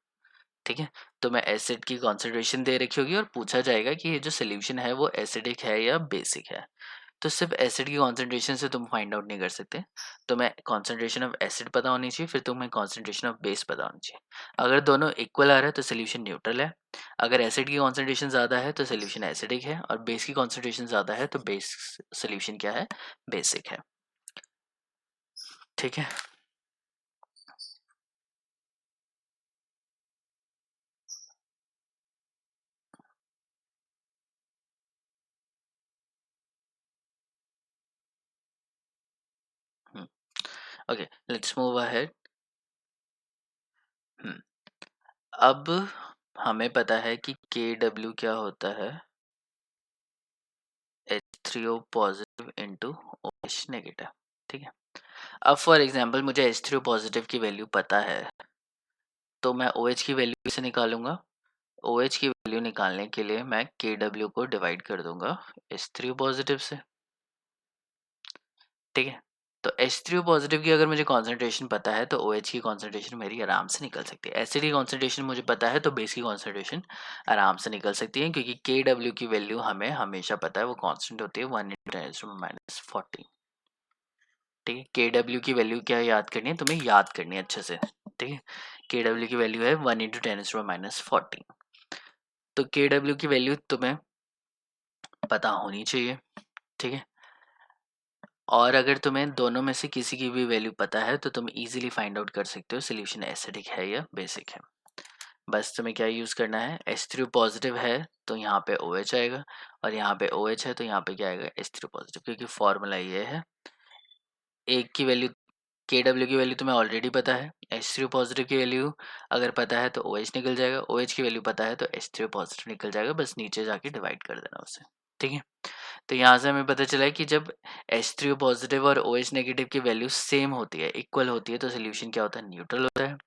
ठीक है, तो मैं एसिड की कॉन्सेंट्रेशन दे रखी होगी और पूछा जाएगा कि ये जो सोल्यूशन है वो एसिडिक है या बेसिक है। तो सिर्फ एसिड की कॉन्सेंट्रेशन से तुम फाइंड आउट नहीं कर सकते, तुम्हें कॉन्सेंट्रेशन ऑफ एसिड पता होनी चाहिए, फिर तुम्हें कॉन्सेंट्रेशन ऑफ बेस पता होनी चाहिए। अगर दोनों इक्वल आ रहा है तो सोल्यूशन न्यूट्रल है। अगर एसिड की कॉन्सेंट्रेशन ज़्यादा है तो सोल्यूशन एसिडिक है, और बेस की कॉन्सेंट्रेशन ज़्यादा है तो बेस सोल्यूशन क्या है? बेसिक है। ठीक है, ओके लेट्स मूव अहेड। अब हमें पता है कि KW क्या होता है? H3O positive into OH negative. ठीक है, अब फॉर एग्जांपल मुझे H3O पॉजिटिव की वैल्यू पता है तो मैं OH की वैल्यू से निकालूंगा। OH की वैल्यू निकालने के लिए मैं KW को डिवाइड कर दूंगा H3O पॉजिटिव से। ठीक है, तो H3O पॉजिटिव की अगर मुझे कॉन्सेंट्रेशन पता है तो OH की कॉन्सेंट्रेशन मेरी आराम से निकल सकती है। एसिड की कॉन्सेंट्रेशन मुझे पता है तो बेस की कॉन्सेंट्रेशन आराम से निकल सकती है, क्योंकि KW की वैल्यू हमें हमेशा पता है, वो कांस्टेंट होती है 1 × 10⁻⁴। ठीक है, KW की वैल्यू क्या याद करनी है तुम्हें? याद करनी है अच्छे से। ठीक है, KW की वैल्यू है 1 × 10⁻⁴। तो KW की वैल्यू तुम्हें पता होनी चाहिए। ठीक है, और अगर तुम्हें दोनों में से किसी की भी वैल्यू पता है तो तुम इजीली फाइंड आउट कर सकते हो सोल्यूशन एसिडिक है या बेसिक है। बस तुम्हें क्या यूज़ करना है? H3O पॉजिटिव है तो यहाँ पे OH आएगा, और यहाँ पे OH है तो यहाँ पे क्या आएगा? H3O पॉजिटिव, क्योंकि फॉर्मूला ये है। एक की वैल्यू KW की वैल्यू तुम्हें ऑलरेडी पता है, H3O पॉजिटिव की वैल्यू अगर पता है तो OH निकल जाएगा, OH की वैल्यू पता है तो H3O पॉजिटिव निकल जाएगा, बस नीचे जाके डिवाइड कर देना उसे। ठीक है, तो यहाँ से हमें पता चला है कि जब H3O पॉजिटिव और OH नेगेटिव की वैल्यू सेम होती है, इक्वल होती है, तो सोल्यूशन क्या होता है? न्यूट्रल होता है।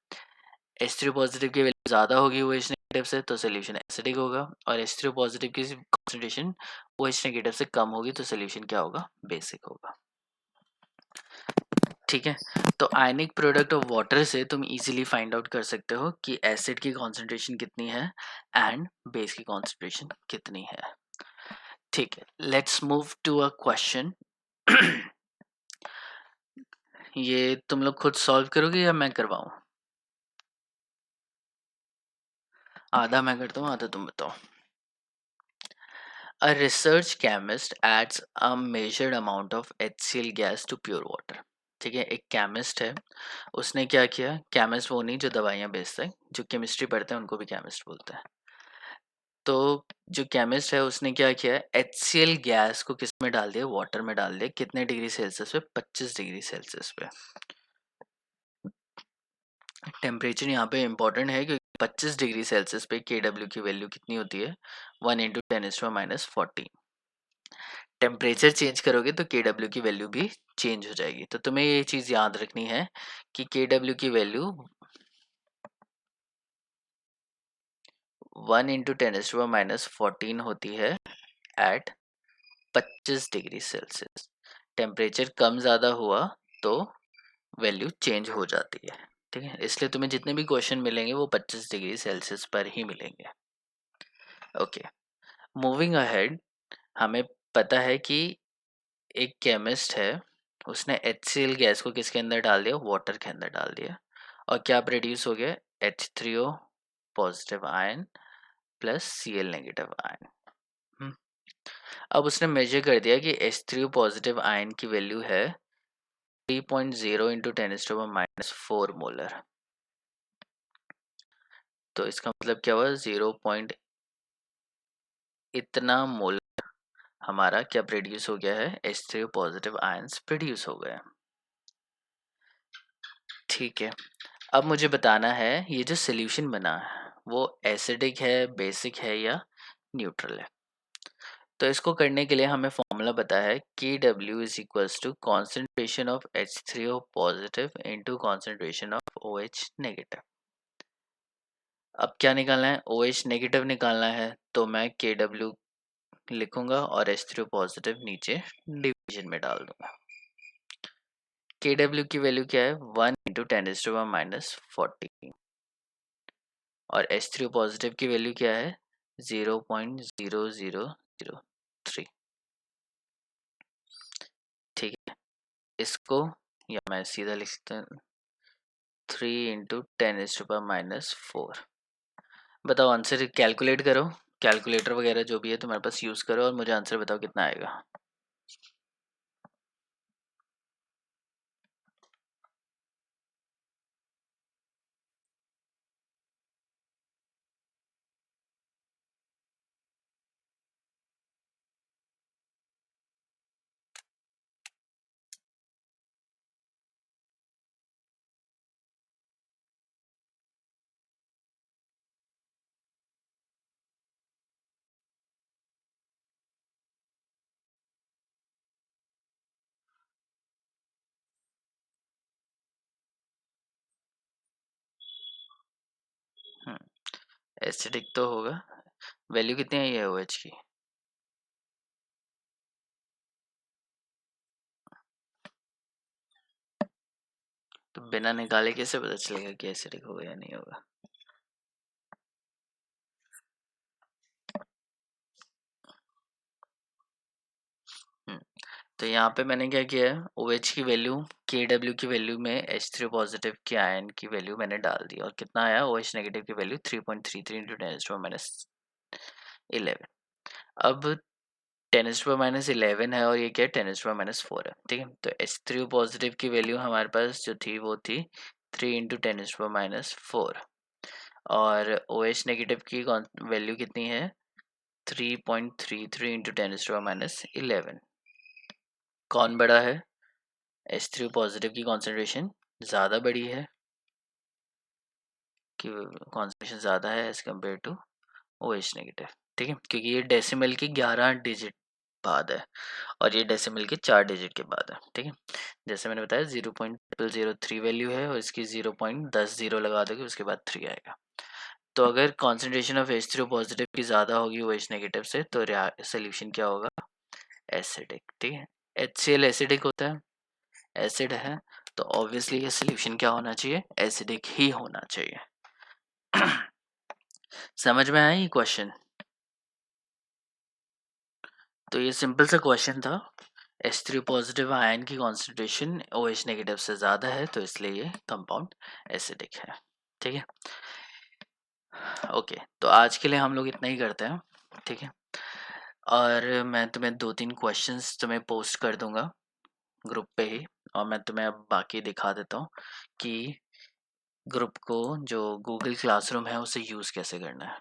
H3O पॉजिटिव की वैल्यू ज़्यादा होगी OH नेगेटिव से तो सोल्यूशन एसिडिक होगा, और H3O पॉजिटिव की कॉन्सेंट्रेशन OH नेगेटिव से कम होगी तो सोल्यूशन क्या होगा? बेसिक होगा। ठीक है, तो आयनिक प्रोडक्ट ऑफ वाटर से तुम इजीली फाइंड आउट कर सकते हो कि एसिड की कॉन्सेंट्रेशन कितनी है एंड बेस की कॉन्सेंट्रेशन कितनी है। ठीक है, let's move to a question. ये तुम लोग खुद सॉल्व करोगे या मैं करवाऊँ? आधा मैं करता हूँ, आधा तुम बताओ। A research chemist adds a measured amount of HCl gas to pure water। ठीक है, एक केमिस्ट है, उसने क्या किया? केमिस्ट वो नहीं जो दवाइयाँ बेचता है, जो केमिस्ट्री पढ़ते हैं उनको भी केमिस्ट बोलते हैं। तो जो केमिस्ट है उसने क्या किया? HCl गैस को किस में डाल दिया? वाटर में डाल दिया। कितने डिग्री सेल्सियस पे? 25 डिग्री सेल्सियस पे। टेम्परेचर यहाँ पे इम्पोर्टेंट है क्योंकि 25 डिग्री सेल्सियस पे KW की वैल्यू कितनी होती है? 1 × 10⁻⁻⁴। टेम्परेचर चेंज करोगे तो KW की वैल्यू भी चेंज हो जाएगी। तो तुम्हें ये चीज़ याद रखनी है कि KW की वैल्यू 1 × 10⁻⁴ होती है एट 25 डिग्री सेल्सियस। टेम्परेचर कम ज़्यादा हुआ तो वैल्यू चेंज हो जाती है। ठीक है, इसलिए तुम्हें जितने भी क्वेश्चन मिलेंगे वो 25 डिग्री सेल्सियस पर ही मिलेंगे। Okay, moving ahead. हमें पता है कि एक केमिस्ट है, उसने HCl गैस को किसके अंदर डाल दिया? वाटर के अंदर डाल दिया, और क्या प्रोड्यूस हो गया? H3O positive ion plus Cl negative ion. अब उसने मेजर कर दिया कि H3O पॉजिटिव आयन की वैल्यू है 3.0 इंटू 10⁻⁻4 मोलर। तो इसका मतलब क्या हुआ, 0 पॉइंट इतना मोलर हमारा क्या प्रोड्यूस हो गया है, H3O पॉजिटिव आयंस प्रोड्यूस हो गए। ठीक है, अब मुझे बताना है ये जो सोल्यूशन बना है वो एसिडिक है, बेसिक है या न्यूट्रल है। तो इसको करने के लिए हमें फॉर्मूला पता है Kw is equals to concentration of H3O positive into concentration of OH negative. अब क्या निकालना है, OH नेगेटिव निकालना है, तो मैं Kw लिखूंगा और H3O पॉजिटिव नीचे डिवीजन में डाल दूंगा। Kw की वैल्यू क्या है, 1 इंटू 10⁻⁻40 और H3O पॉजिटिव की वैल्यू क्या है, 0.0003। ठीक है, इसको या मैं सीधा लिख सकता हूँ 3 इंटू 10⁻⁻4। बताओ आंसर, कैलकुलेट करो, कैलकुलेटर वगैरह जो भी है तुम्हारे पास यूज़ करो और मुझे आंसर बताओ कितना आएगा। एसिडिक तो होगा, वैल्यू कितनी आई है OH की, तो बिना निकाले कैसे पता चलेगा कि एसिडिक होगा या नहीं होगा। तो यहाँ पे मैंने क्या किया है, OH की वैल्यू Kw की वैल्यू में H3 पॉजिटिव के आयन की वैल्यू मैंने डाल दी और कितना आया, OH नेगेटिव की वैल्यू 3.33 इंटू 10⁻11। अब 10⁻11 है और ये क्या है, 10⁻4 है। ठीक है, तो H3 पॉजिटिव की वैल्यू हमारे पास जो थी वो थी 3 इंटू 10⁻4 और OH नेगेटिव की वैल्यू कितनी है, 3.33 इंटू 10⁻11। कौन बड़ा है, H3 पॉजिटिव की कॉन्सेंट्रेशन ज़्यादा बड़ी है, कि कॉन्सेंट्रेशन ज़्यादा है as compared to OH negative. ठीक है, क्योंकि ये डेसिमल की 11 डिजिट बाद है और ये डेसिमल के 4 डिजिट के बाद है। ठीक है, जैसे मैंने बताया 0.003 वैल्यू है और इसकी 0.10 लगा दोगे उसके बाद 3 आएगा। तो अगर कॉन्सेंट्रेशन ऑफ H3O पॉजिटिव की ज़्यादा होगी OH नेगेटिव से तो सोल्यूशन क्या होगा, एसिडिक। ठीक है, HCl एसिडिक होता है, एसिड है, तो ऑब्वियसली ये सोल्यूशन क्या होना चाहिए, एसिडिक ही होना चाहिए। समझ में आया ये क्वेश्चन। तो ये सिंपल सा क्वेश्चन था, H3 पॉजिटिव आयन की कॉन्सेंट्रेशन OH नेगेटिव से ज़्यादा है तो इसलिए ये कंपाउंड एसिडिक है। ठीक है, ओके, तो आज के लिए हम लोग इतना ही करते हैं। ठीक है, और मैं तुम्हें 2-3 क्वेश्चंस तुम्हें पोस्ट कर दूंगा ग्रुप पे ही, और मैं तुम्हें अब बाकी दिखा देता हूँ कि ग्रुप को जो गूगल क्लासरूम है उसे यूज़ कैसे करना है।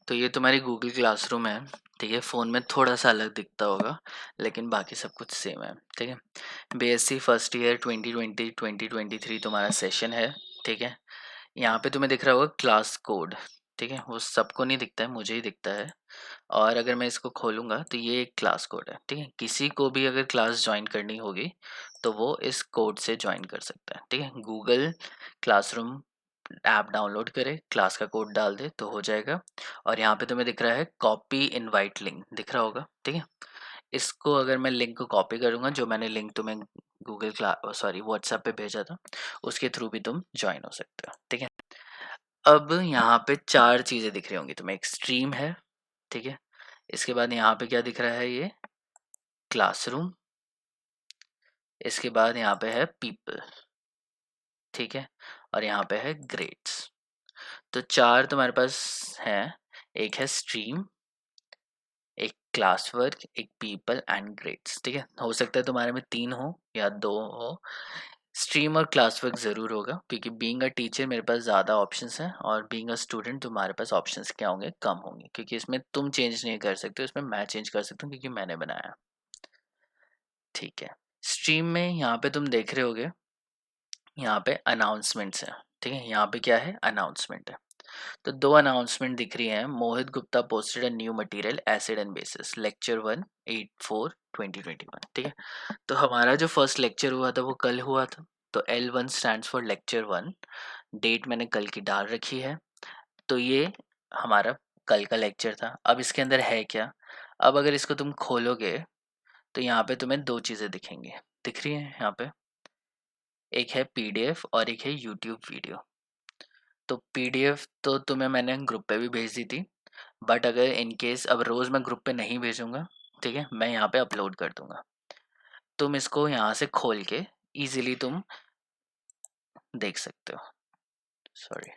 तो ये तुम्हारी गूगल क्लासरूम है। ठीक है, फ़ोन में थोड़ा सा अलग दिखता होगा लेकिन बाकी सब कुछ सेम है। ठीक है, BSc फर्स्ट ईयर 2020-2023 तुम्हारा सेशन है। ठीक है, यहाँ पे तुम्हें दिख रहा होगा क्लास कोड। ठीक है, वो सबको नहीं दिखता है, मुझे ही दिखता है। और अगर मैं इसको खोलूँगा तो ये एक क्लास कोड है। ठीक है, किसी को भी अगर क्लास ज्वाइन करनी होगी तो वो इस कोड से ज्वाइन कर सकता है। ठीक है, गूगल क्लासरूम ऐप डाउनलोड करे, क्लास का कोड डाल दे तो हो जाएगा। और यहाँ पे तुम्हें दिख रहा है कॉपी इनवाइट लिंक दिख रहा होगा। ठीक है, इसको अगर मैं लिंक को कॉपी करूँगा, जो मैंने लिंक तुम्हें गूगल क्लास सॉरी व्हाट्सएप पे भेजा था उसके थ्रू भी तुम ज्वाइन हो सकते हो। ठीक है, अब यहाँ पे 4 चीज़ें दिख रही होंगी तुम्हें, एक स्ट्रीम है, ठीक है। इसके बाद यहाँ पे क्या दिख रहा है, ये क्लासरूम। इसके बाद यहाँ पे है पीपल, ठीक है, और यहाँ पे है ग्रेड्स। तो 4 तुम्हारे पास हैं, एक है स्ट्रीम, एक क्लास वर्क, एक पीपल एंड ग्रेड्स, ठीक है। हो सकता है तुम्हारे में 3 हो या 2 हो। स्ट्रीम और क्लास वर्क ज़रूर होगा, क्योंकि बीइंग अ टीचर मेरे पास ज़्यादा ऑप्शंस हैं, और बीइंग अ स्टूडेंट तुम्हारे पास ऑप्शंस क्या होंगे, कम होंगे, क्योंकि इसमें तुम चेंज नहीं कर सकते, इसमें मैं चेंज कर सकता हूँ क्योंकि मैंने बनाया, ठीक है। स्ट्रीम में यहाँ पे तुम देख रहे होगे, यहाँ पे अनाउंसमेंट्स हैं, ठीक है। यहाँ पे क्या है, अनाउंसमेंट है। तो 2 अनाउंसमेंट दिख रही हैं। Mohit Gupta posted a new material acid and bases lecture 1 8/4/2021, ठीक है। तो हमारा जो फर्स्ट लेक्चर हुआ था वो कल हुआ था, तो L1 stands for lecture 1। Date मैंने कल की डाल रखी है, तो ये हमारा कल का लेक्चर था। अब इसके अंदर है क्या, अब अगर इसको तुम खोलोगे तो यहाँ पे तुम्हें 2 चीज़ें दिखेंगी, दिख रही है यहाँ पे, एक है पीडीएफ और एक है यूट्यूब वीडियो। तो पीडीएफ तो तुम्हें मैंने ग्रुप पे भी भेज दी थी, बट अगर इन केस अब रोज़ मैं ग्रुप पे नहीं भेजूंगा, ठीक है, मैं यहाँ पे अपलोड कर दूंगा। तुम इसको यहाँ से खोल के इजीली तुम देख सकते हो, सॉरी,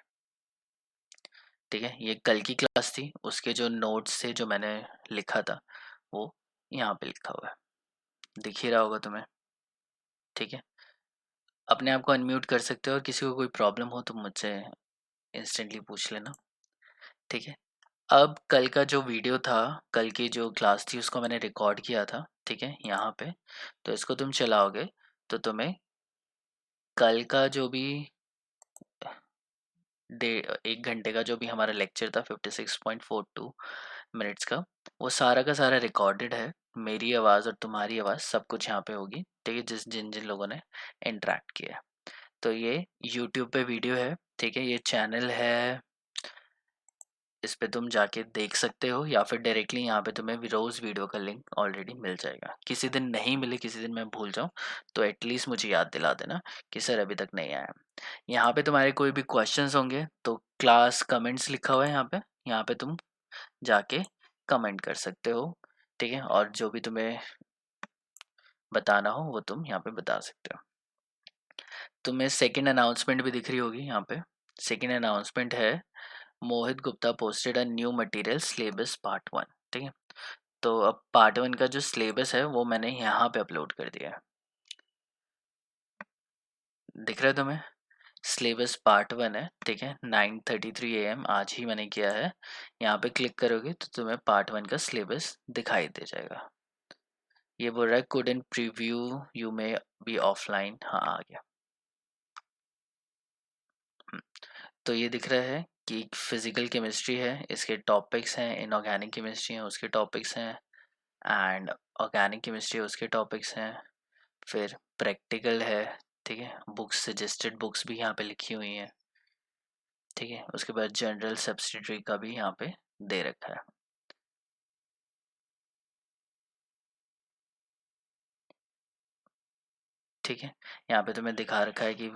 ठीक है। ये कल की क्लास थी, उसके जो नोट्स थे जो मैंने लिखा था वो यहाँ पे लिखा हुआ है, दिख ही रहा होगा तुम्हें, ठीक है। अपने आप को अनम्यूट कर सकते हो, और किसी को कोई प्रॉब्लम हो तो मुझसे इंस्टेंटली पूछ लेना, ठीक है। अब कल का जो वीडियो था, कल की जो क्लास थी उसको मैंने रिकॉर्ड किया था, ठीक है, यहाँ पे। तो इसको तुम चलाओगे तो तुम्हें कल का जो भी डे 1 घंटे का जो भी हमारा लेक्चर था 56.42 मिनट्स का, वो सारा का सारा रिकॉर्डेड है। मेरी आवाज़ और तुम्हारी आवाज़ सब कुछ यहाँ पे होगी, ठीक है, जिन जिन लोगों ने इंटरेक्ट किया है। तो ये यूट्यूब पे वीडियो है, ठीक है, ये चैनल है, इस पे तुम जाके देख सकते हो, या फिर डायरेक्टली यहाँ पे तुम्हें रोज़ वीडियो का लिंक ऑलरेडी मिल जाएगा। किसी दिन नहीं मिले, किसी दिन मैं भूल जाऊँ, तो एटलीस्ट मुझे याद दिला देना कि सर अभी तक नहीं आया। यहाँ पे तुम्हारे कोई भी क्वेश्चंस होंगे तो क्लास कमेंट्स लिखा हुआ है यहाँ पे तुम जाके कमेंट कर सकते हो, ठीक है, और जो भी तुम्हें बताना हो वो तुम यहाँ पे बता सकते हो। तुम्हें सेकंड अनाउंसमेंट भी दिख रही होगी यहाँ पे। सेकंड अनाउंसमेंट है, Mohit Gupta posted a new material syllabus part 1, ठीक है। तो अब पार्ट 1 का जो सिलेबस है वो मैंने यहाँ पे अपलोड कर दिया है, दिख रहा है तुम्हें, सिलेबस पार्ट 1 है, ठीक है। 9:33 AM आज ही मैंने किया है। यहाँ पे क्लिक करोगे तो तुम्हें पार्ट 1 का सिलेबस दिखाई दे जाएगा। ये बोल रहा है couldn't preview you may be offline, हाँ आ गया। हम्म, तो ये दिख रहा है कि फिजिकल केमिस्ट्री है, इसके टॉपिक्स हैं, इनऑर्गेनिक केमिस्ट्री है उसके टॉपिक्स हैं, एंड ऑर्गेनिक केमिस्ट्री उसके टॉपिक्स हैं। फिर प्रैक्टिकल है, ठीक है, बुक्स सजेस्टेड बुक्स भी यहाँ पे लिखी हुई हैं, ठीक है। उसके बाद जनरल सब्सिडरी का भी यहाँ पे दे रखा है, ठीक है। यहाँ पे तुम्हें दिखा रखा है कि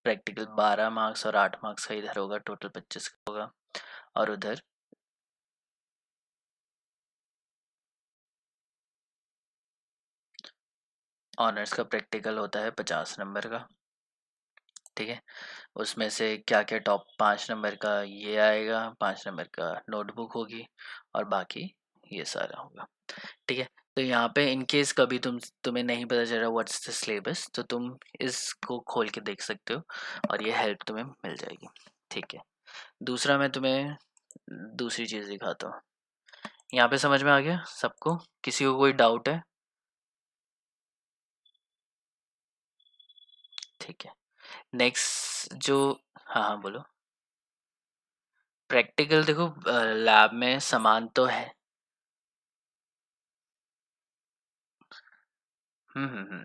प्रैक्टिकल 12 मार्क्स और 8 मार्क्स का इधर होगा, टोटल 25 का होगा, और उधर ऑनर्स का प्रैक्टिकल होता है 50 नंबर का, ठीक है। उसमें से क्या क्या टॉप 5 नंबर का ये आएगा, 5 नंबर का नोटबुक होगी, और बाकी ये सारा होगा, ठीक है। तो यहाँ पे इन केस कभी तुम्हें नहीं पता चल रहा व्हाट्स द सिलेबस, तो तुम इसको खोल के देख सकते हो, और ये हेल्प तुम्हें मिल जाएगी, ठीक है। दूसरा मैं तुम्हें दूसरी चीज़ दिखाता हूँ। यहाँ पे समझ में आ गया सबको, किसी को कोई डाउट है, ठीक है। नेक्स्ट जो, हाँ हाँ बोलो। प्रैक्टिकल देखो, लैब में सामान तो है। हम्म।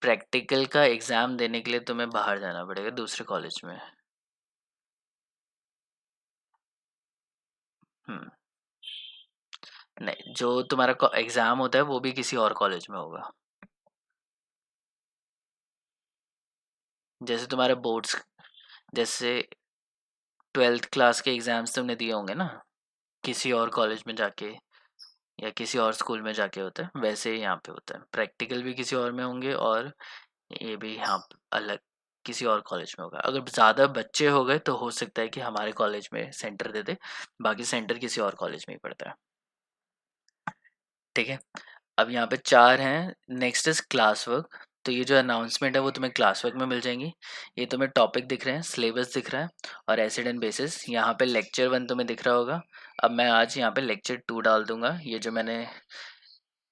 प्रैक्टिकल का एग्ज़ाम देने के लिए तुम्हें बाहर जाना पड़ेगा दूसरे कॉलेज में। हम्म, नहीं, जो तुम्हारा एग्ज़ाम होता है वो भी किसी और कॉलेज में होगा। जैसे तुम्हारे बोर्ड्स जैसे 12th क्लास के एग्ज़ाम्स तुमने दिए होंगे ना, किसी और कॉलेज में जाके या किसी और स्कूल में जाके होता है, वैसे ही यहाँ पे होता है। प्रैक्टिकल भी किसी और में होंगे और ये भी यहाँ अलग किसी और कॉलेज में होगा। अगर ज़्यादा बच्चे हो गए तो हो सकता है कि हमारे कॉलेज में सेंटर दे दे, बाकी सेंटर किसी और कॉलेज में ही पड़ता है। ठीक है, अब यहाँ पे 4 हैं। Next is class work. तो ये जो अनाउंसमेंट है वो तुम्हें क्लास वर्क में मिल जाएंगी। ये तुम्हें टॉपिक दिख रहे हैं, सिलेबस दिख रहा है और एसिड एंड बेसिस। यहाँ पे लेक्चर 1 तुम्हें दिख रहा होगा। अब मैं आज यहाँ पे लेक्चर 2 डाल दूंगा। ये जो मैंने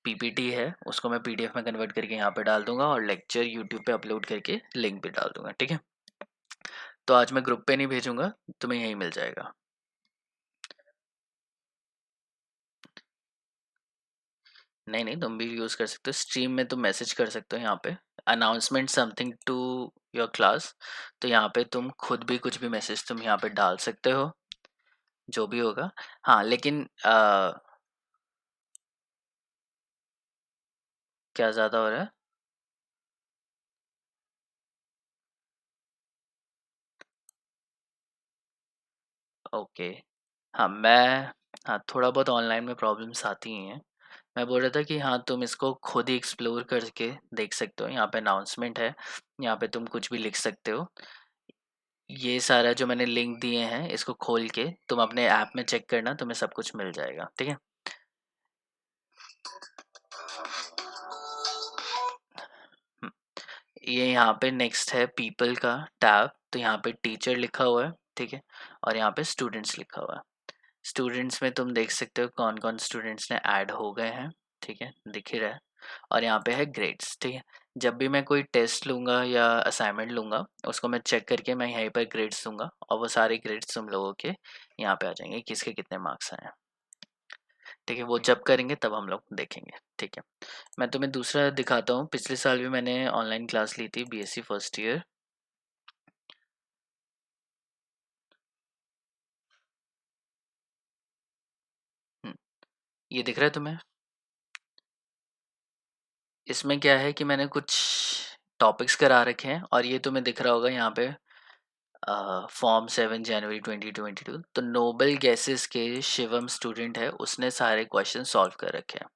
पीपीटी है उसको मैं पीडीएफ में कन्वर्ट करके यहाँ पे डाल दूंगा और लेक्चर यूट्यूब पे अपलोड करके लिंक भी डाल दूंगा। ठीक है, तो आज मैं ग्रुप पे नहीं भेजूंगा, तुम्हें यहीं मिल जाएगा। नहीं नहीं, तुम भी यूज़ कर सकते हो। स्ट्रीम में तुम मैसेज कर सकते हो यहाँ पे, announcement something to your class. तो यहाँ पे तुम खुद भी कुछ भी मैसेज तुम यहाँ पे डाल सकते हो, जो भी होगा। हाँ लेकिन क्या ज़्यादा हो रहा है? ओके। हाँ मैं, हाँ थोड़ा बहुत ऑनलाइन में प्रॉब्लम्स आती ही हैं। मैं बोल रहा था कि हाँ तुम इसको खुद ही एक्सप्लोर करके देख सकते हो। यहाँ पे अनाउंसमेंट है, यहाँ पे तुम कुछ भी लिख सकते हो। ये सारा जो मैंने लिंक दिए हैं इसको खोल के तुम अपने ऐप में चेक करना, तुम्हें सब कुछ मिल जाएगा। ठीक है, हम्म, ये यहाँ पे नेक्स्ट है पीपल का टैब। तो यहाँ पे टीचर लिखा हुआ है, ठीक है, और यहाँ पे स्टूडेंट्स लिखा हुआ है। स्टूडेंट्स में तुम देख सकते हो कौन कौन स्टूडेंट्स ने ऐड हो गए हैं, ठीक है, दिख ही रहा है। और यहाँ पे है ग्रेड्स। ठीक है, जब भी मैं कोई टेस्ट लूँगा या असाइनमेंट लूँगा उसको मैं चेक करके मैं यहीं पर ग्रेड्स दूंगा और वो सारे ग्रेड्स तुम लोगों के यहाँ पे आ जाएंगे, किसके कितने मार्क्स आए हैं। ठीक है, वो जब करेंगे तब हम लोग देखेंगे। ठीक है, मैं तुम्हें दूसरा दिखाता हूँ। पिछले साल भी मैंने ऑनलाइन क्लास ली थी, बीएससी फर्स्ट ईयर। ये दिख रहा है तुम्हें? इसमें क्या है कि मैंने कुछ टॉपिक्स करा रखे हैं और ये तुम्हें दिख रहा होगा यहाँ पे फॉर्म 7 जनवरी 2022। तो नोबल गैसेस के शिवम स्टूडेंट है, उसने सारे क्वेश्चन सॉल्व कर रखे हैं।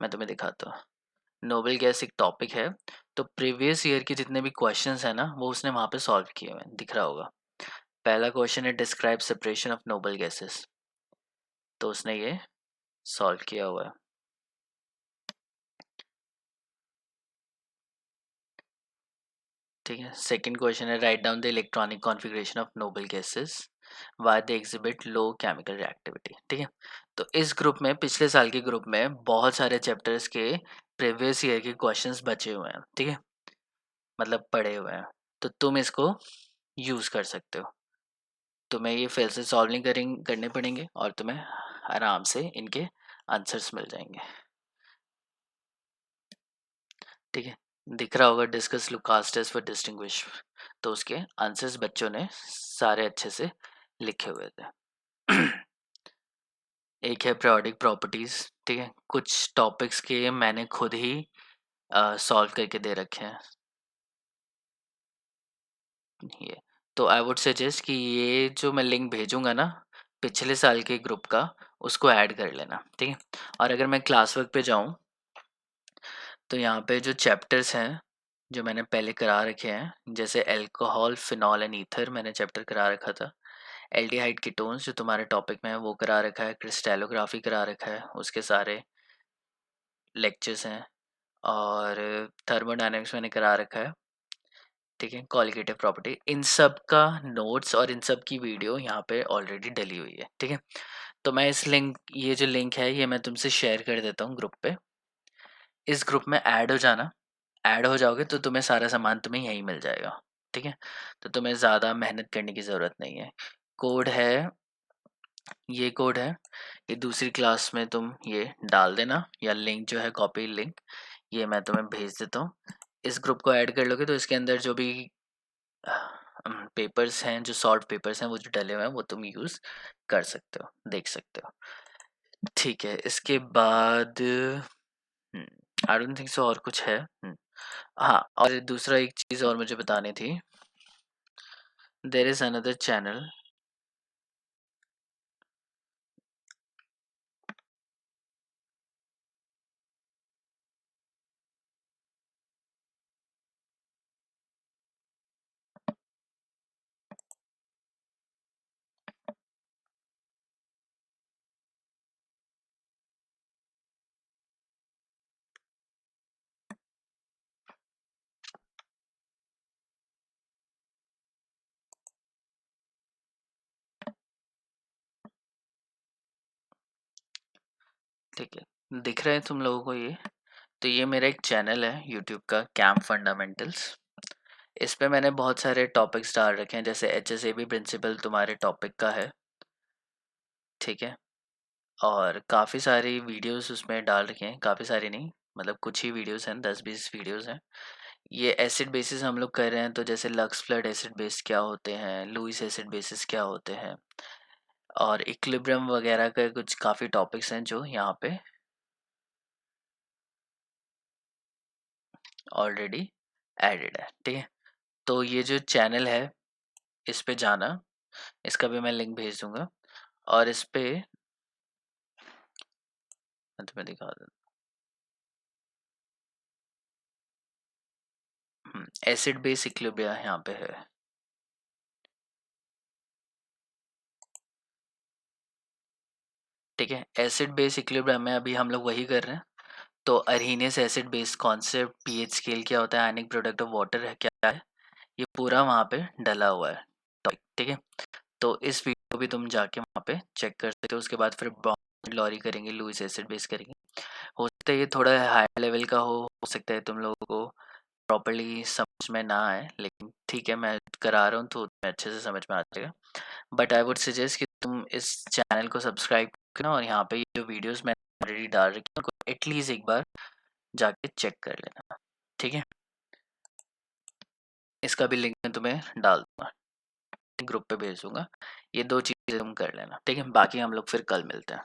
मैं तुम्हें दिखाता हूँ। नोबल गैस एक टॉपिक है, तो प्रीवियस ईयर के जितने भी क्वेश्चंस हैं ना वो उसने वहाँ पे सॉल्व किए हुए हैं, दिख रहा होगा। पहला क्वेश्चन है describe separation of noble gases, तो उसने ये सॉल्व किया हुआ है। ठीक है, सेकंड क्वेश्चन है write down the electronic configuration of noble gases why they exhibit low chemical reactivity. ठीक है, तो इस ग्रुप में, पिछले साल के ग्रुप में बहुत सारे चैप्टर्स के प्रीवियस ईयर के क्वेश्चंस बचे हुए हैं। ठीक है, मतलब पड़े हुए हैं, तो तुम इसको यूज़ कर सकते हो। तुम्हें ये फिर से सॉल्विंग करने पड़ेंगे और तुम्हें आराम से इनके आंसर्स मिल जाएंगे। ठीक है, दिख रहा होगा discuss Lucas test for distinguish. तो उसके आंसर्स बच्चों ने सारे अच्छे से लिखे हुए थे। एक है पीरियोडिक प्रॉपर्टीज। ठीक है, कुछ टॉपिक्स के मैंने खुद ही सॉल्व करके दे रखे हैं ये। तो आई वुड सजेस्ट कि ये जो मैं लिंक भेजूंगा ना पिछले साल के ग्रुप का, उसको ऐड कर लेना। ठीक है, और अगर मैं क्लास वर्क पे जाऊँ तो यहाँ पे जो चैप्टर्स हैं जो मैंने पहले करा रखे हैं, जैसे अल्कोहल, फिनॉल एंड ईथर मैंने चैप्टर करा रखा था। एल्डिहाइड कीटोन्स जो तुम्हारे टॉपिक में है वो करा रखा है। क्रिस्टलोग्राफी करा रखा है, उसके सारे लेक्चर्स हैं। और थर्मोडायनेमिक्स मैंने करा रखा है। ठीक है, कॉलिगेटिव प्रॉपर्टी, इन सब का नोट्स और इन सब की वीडियो यहाँ पे ऑलरेडी डली हुई है। ठीक है, तो मैं इस लिंक, ये जो लिंक है ये मैं तुमसे शेयर कर देता हूँ ग्रुप पे। इस ग्रुप में ऐड हो जाना। ऐड हो जाओगे तो तुम्हें सारा सामान तुम्हें यहीं मिल जाएगा। ठीक है, तो तुम्हें ज़्यादा मेहनत करने की ज़रूरत नहीं है। कोड है, ये कोड है, ये दूसरी क्लास में तुम ये डाल देना, या लिंक जो है कॉपी लिंक ये मैं तुम्हें भेज देता हूँ। इस ग्रुप को ऐड कर लोगे तो इसके अंदर जो भी पेपर्स हैं, जो सॉल्व पेपर्स हैं वो जो डले हुए हैं वो तुम यूज़ कर सकते हो, देख सकते हो। ठीक है, इसके बाद आई डोंट थिंक सो और कुछ है। हाँ, और दूसरा एक चीज़ और मुझे बतानी थी। there is another channel. ठीक है, दिख रहा है तुम लोगों को ये? तो ये मेरा एक चैनल है यूट्यूब का, कैंप फंडामेंटल्स। इस पे मैंने बहुत सारे टॉपिक्स डाल रखे हैं, जैसे HSAB प्रिंसिपल तुम्हारे टॉपिक का है, ठीक है। और काफ़ी सारी वीडियोस उसमें डाल रखे हैं, काफ़ी सारी नहीं, मतलब कुछ ही वीडियोस हैं, 10-20 वीडियोस हैं। ये एसिड बेसिस हम लोग कर रहे हैं, तो जैसे लक्स फ्लड एसिड बेस क्या होते हैं, लुईस एसिड बेसिस क्या होते हैं, और इक्विलिब्रियम वगैरह के कुछ काफ़ी टॉपिक्स हैं जो यहाँ पे ऑलरेडी एडेड है, ठीक है। तो ये जो चैनल है, इस पे जाना, इसका भी मैं लिंक भेज दूंगा। और इस पे मैं तुम्हें दिखा दूँ, एसिड बेस इक्विलिब्रियम यहाँ पे है, ठीक है। एसिड बेस इक्विलिब्रियम में अभी हम लोग वही कर रहे हैं। तो Arrhenius acid base concept, pH scale क्या होता है, आयनिक प्रोडक्ट ऑफ वाटर है क्या है, ये पूरा वहाँ पे डला हुआ है टॉपिक, ठीक है। तो इस वीडियो को भी तुम जाके वहाँ पे चेक कर सकते हो। उसके बाद फिर बॉन्ड लॉरी करेंगे, लुईस एसिड बेस करेंगे। हो सकता है ये थोड़ा हाई लेवल का हो सकता है तुम लोगों को प्रॉपर्ली समझ में ना आए, लेकिन ठीक है, मैं करा रहा हूँ तो तुम्हें अच्छे से समझ में आ जाएगा। बट आई वुड सजेस्ट कि तुम इस चैनल को सब्सक्राइब करना, और यहाँ पे ये जो वीडियोस मैंने ऑलरेडी डाल रखी हैं उनको एटलीस्ट एक बार जाके चेक कर लेना, ठीक है। इसका भी लिंक मैं तुम्हें डाल दूंगा, ग्रुप पे भेज दूंगा। ये 2 चीज़ें तुम कर लेना, ठीक है। बाकी हम लोग फिर कल मिलते हैं,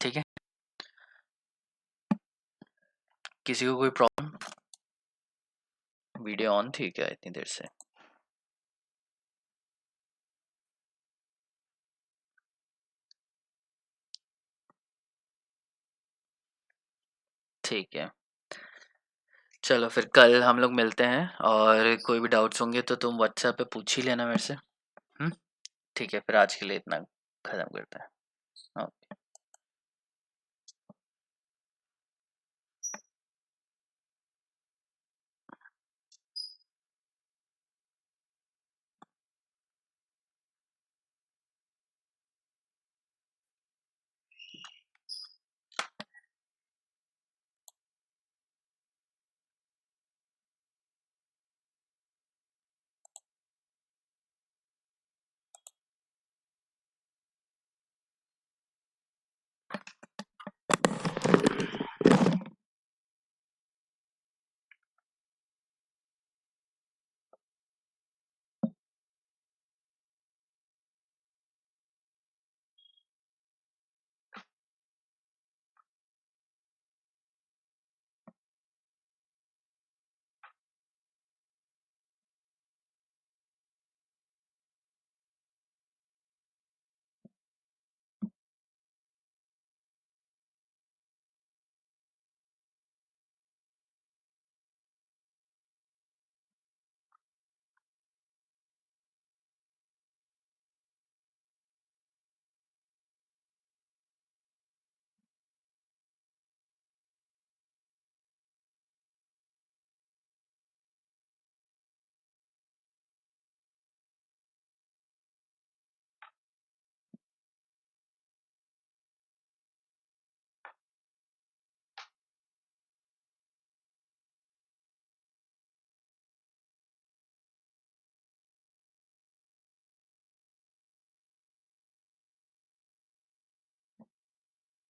ठीक है। किसी को कोई प्रॉब्लम? वीडियो ऑन थी क्या इतनी देर से? ठीक है, चलो फिर कल हम लोग मिलते हैं, और कोई भी डाउट्स होंगे तो तुम व्हाट्सएप पे पूछ ही लेना मेरे से। ठीक है, फिर आज के लिए इतना ख़त्म करते हैं। ओके।